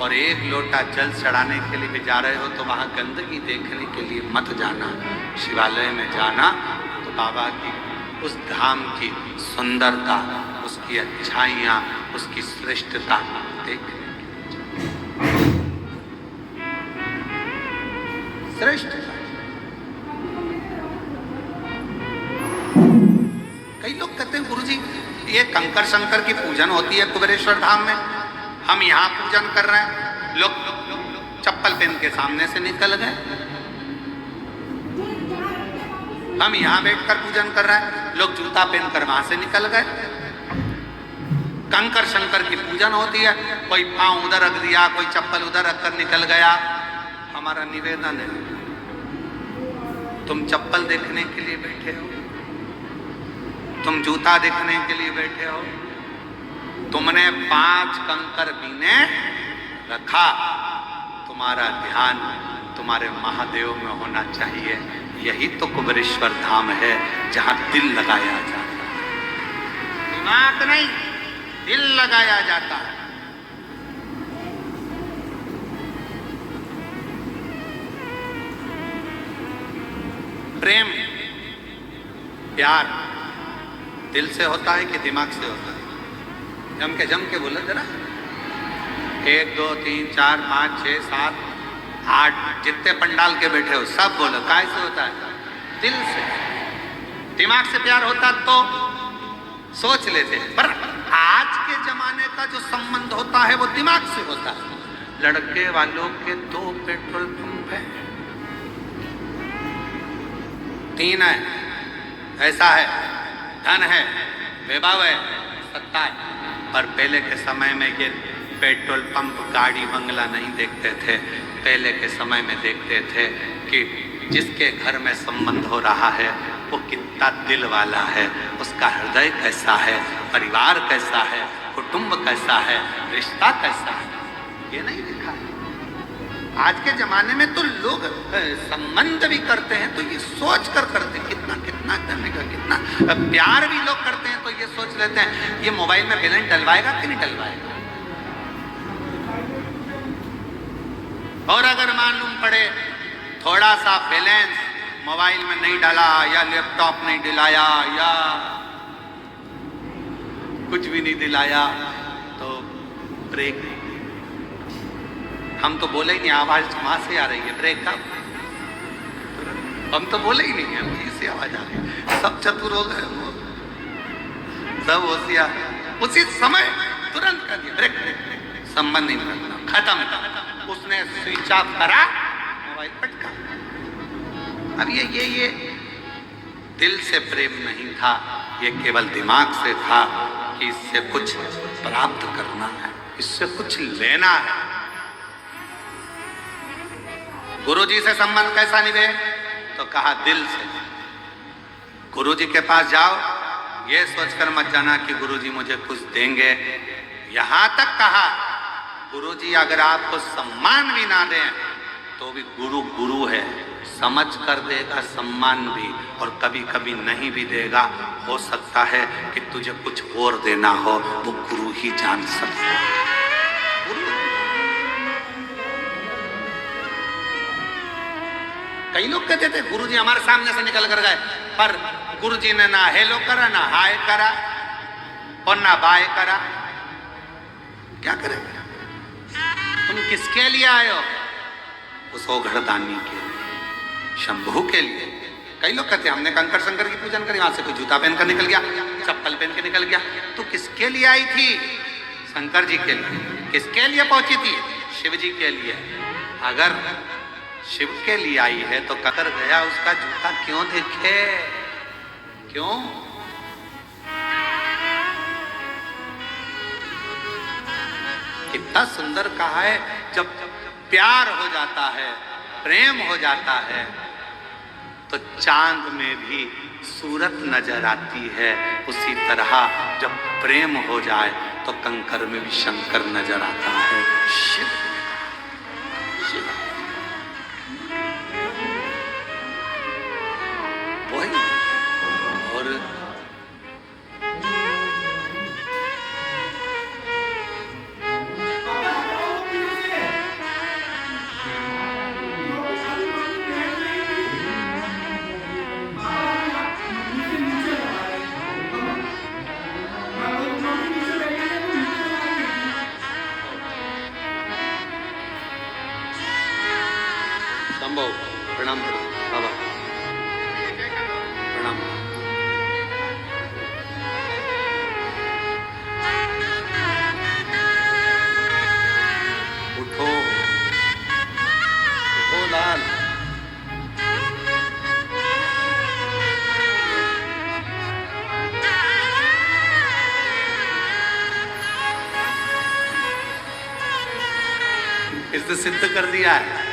और 1 लोटा जल चढ़ाने के लिए भी जा रहे हो तो वहां गंदगी देखने के लिए मत जाना। शिवालय में जाना तो बाबा की उस धाम की सुंदरता, उसकी अच्छाइयाँ, उसकी श्रेष्ठता देखने श्रेष्ठता। कई लोग कहते हैं गुरुजी ये कंकर शंकर की पूजन होती है कुबेरेश्वर धाम में, हम यहाँ पूजन कर रहे हैं। लोग चप्पल पहन के सामने से निकल गए, हम यहाँ बैठकर पूजन कर रहे हैं, लोग जूता पहनकर वहां से निकल गए। कंकर शंकर की पूजन होती है, कोई पांव उधर रख दिया, कोई चप्पल उधर रखकर निकल गया। हमारा निवेदन है, तुम चप्पल देखने के लिए बैठे हो, तुम जूता देखने के लिए बैठे हो, तुमने 5 कंकर बीने रखा, तुम्हारा ध्यान तुम्हारे महादेव में होना चाहिए। यही तो कुबेरेश्वर धाम है जहां दिल लगाया जाता है, दिमाग नहीं, दिल लगाया जाता है। प्रेम प्यार दिल से होता है कि दिमाग से होता है? जम के बोलो जरा। 1 2 3 4 5 6 7 8 जितने पंडाल के बैठे हो सब बोलो, काय से होता है? दिल से। दिमाग से प्यार होता तो सोच लेते, पर आज के जमाने का जो संबंध होता है वो दिमाग से होता है। लड़के वालों के 2 पेट्रोल पंप है, 3 है, ऐसा है, धन है, वैभव है, सत्ता है। पर पहले के समय में ये पेट्रोल पंप, गाड़ी, बंगला नहीं देखते थे। पहले के समय में देखते थे कि जिसके घर में संबंध हो रहा है वो कितना दिल वाला है, उसका हृदय कैसा है, परिवार कैसा है, कुटुंब कैसा है, रिश्ता कैसा है, ये नहीं लिखा है। आज के जमाने में तो लोग संबंध भी करते हैं तो ये सोच कर करते हैं, कितना कितना करने का, कितना प्यार भी लोग करते हैं तो ये सोच लेते हैं ये मोबाइल में बैलेंस डलवाएगा कि नहीं डलवाएगा। और अगर मालूम पड़े थोड़ा सा बैलेंस मोबाइल में नहीं डाला या लैपटॉप नहीं दिलाया या कुछ भी नहीं दिलाया तो ब्रेक। हम तो बोले ही नहीं, आवाज वहां से आ रही है ब्रेक का, हम तो बोले ही नहीं है, इसी आवाज आ रही है। सब चतुर हो गए, सब होशियार, उसी समय तुरंत कर दिया ब्रेक, संबंध नहीं रखना, खत्म। उसने स्विच ऑफ करा, मोबाइल पटका। अब ये दिल से प्रेम नहीं था, ये केवल दिमाग से था कि इससे कुछ प्राप्त करना है, इससे कुछ लेना है। गुरुजी से संबंध कैसा निभे तो कहा दिल से। गुरुजी के पास जाओ, ये सोचकर मत जाना कि गुरुजी मुझे कुछ देंगे। यहां तक कहा गुरुजी अगर आपको सम्मान भी ना दें तो भी गुरु गुरु है, समझ कर देगा सम्मान भी, और कभी कभी नहीं भी देगा। हो सकता है कि तुझे कुछ और देना हो, वो गुरु ही जान सकता है। कई लोग कहते थे गुरुजी हमारे सामने से निकल कर गए, पर गुरुजी ने ना हेलो करा, ना हाय करा और ना बाय करा। क्या करेगा? तुम किसके लिए आए हो? उस ओघड़दानी के लिए, शंभू के लिए। कई लोग कहते हैं हमने कंकर शंकर की पूजन करी, वहां से कोई जूता पहनकर निकल गया, चप्पल पहन के निकल गया। तू किसके लिए आई थी? शंकर जी के लिए। किसके लिए पहुंची थी? शिव जी के लिए। अगर शिव के लिए आई है तो ककर गया उसका जूता क्यों देखे? क्यों? कितना सुंदर कहा है, जब प्यार हो जाता है, प्रेम हो जाता है तो चांद में भी सूरत नजर आती है। उसी तरह जब प्रेम हो जाए तो कंकर में भी शंकर नजर आता है। शिव शिव वही। और संभव प्रणाम करो बाबा, प्रणाम। उठो उठो लाल। इसने सिद्ध कर दिया है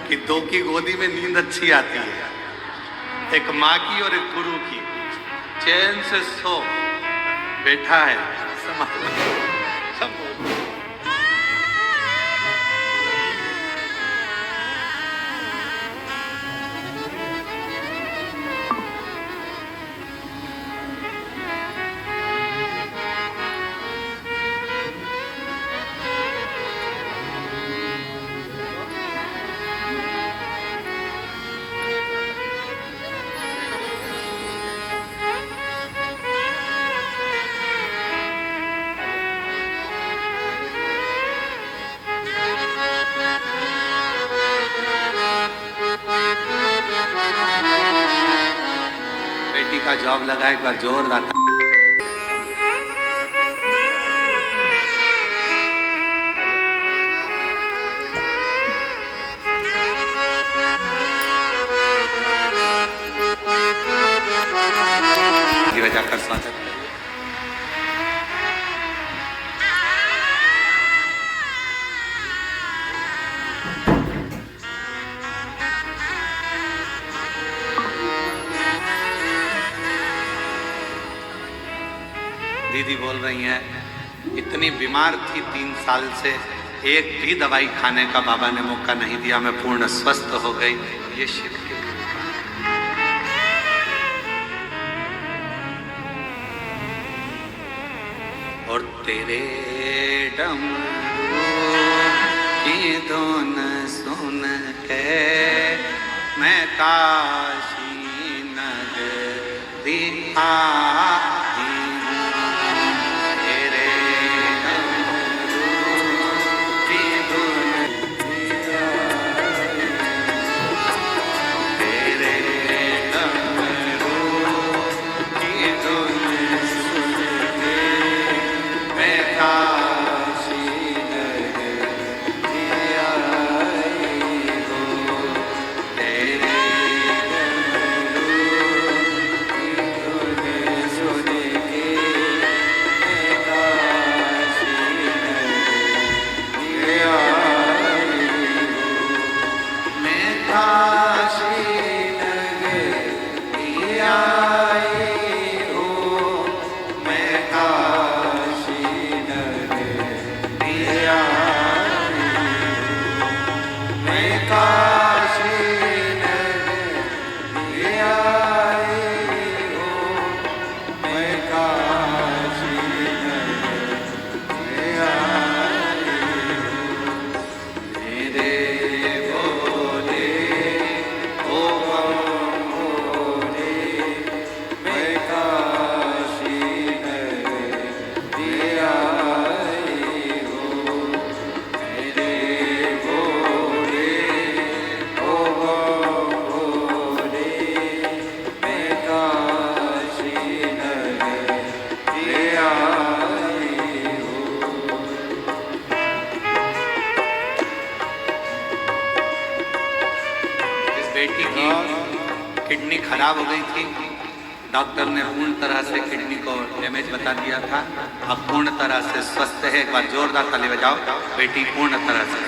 कि दो की गोदी में नींद अच्छी आती है, एक माँ की और एक गुरु की। चैन से सो, बैठा है बेटी का जॉब लगा एक बार जोरदार। जाकर स्वागत करिए। दीदी बोल रही हैं इतनी बीमार थी 3 साल से, एक भी दवाई खाने का बाबा ने मौका नहीं दिया, मैं पूर्ण स्वस्थ हो गई। ये शिव की कृपा है। और तेरे डमरू की धुन सुन के मैं काशी नगरी आई हूँ। तेरे डमरू की धुन, तेरे डमरू की धुन सुन के मैं काशी नगरी आई हूँ। तेरे बेटी की किडनी खराब हो गई थी, डॉक्टर ने पूर्ण तरह से किडनी को डैमेज बता दिया था। अब पूर्ण तरह से स्वस्थ है। एक बार जोरदार ताली बजाओ, बेटी पूर्ण तरह से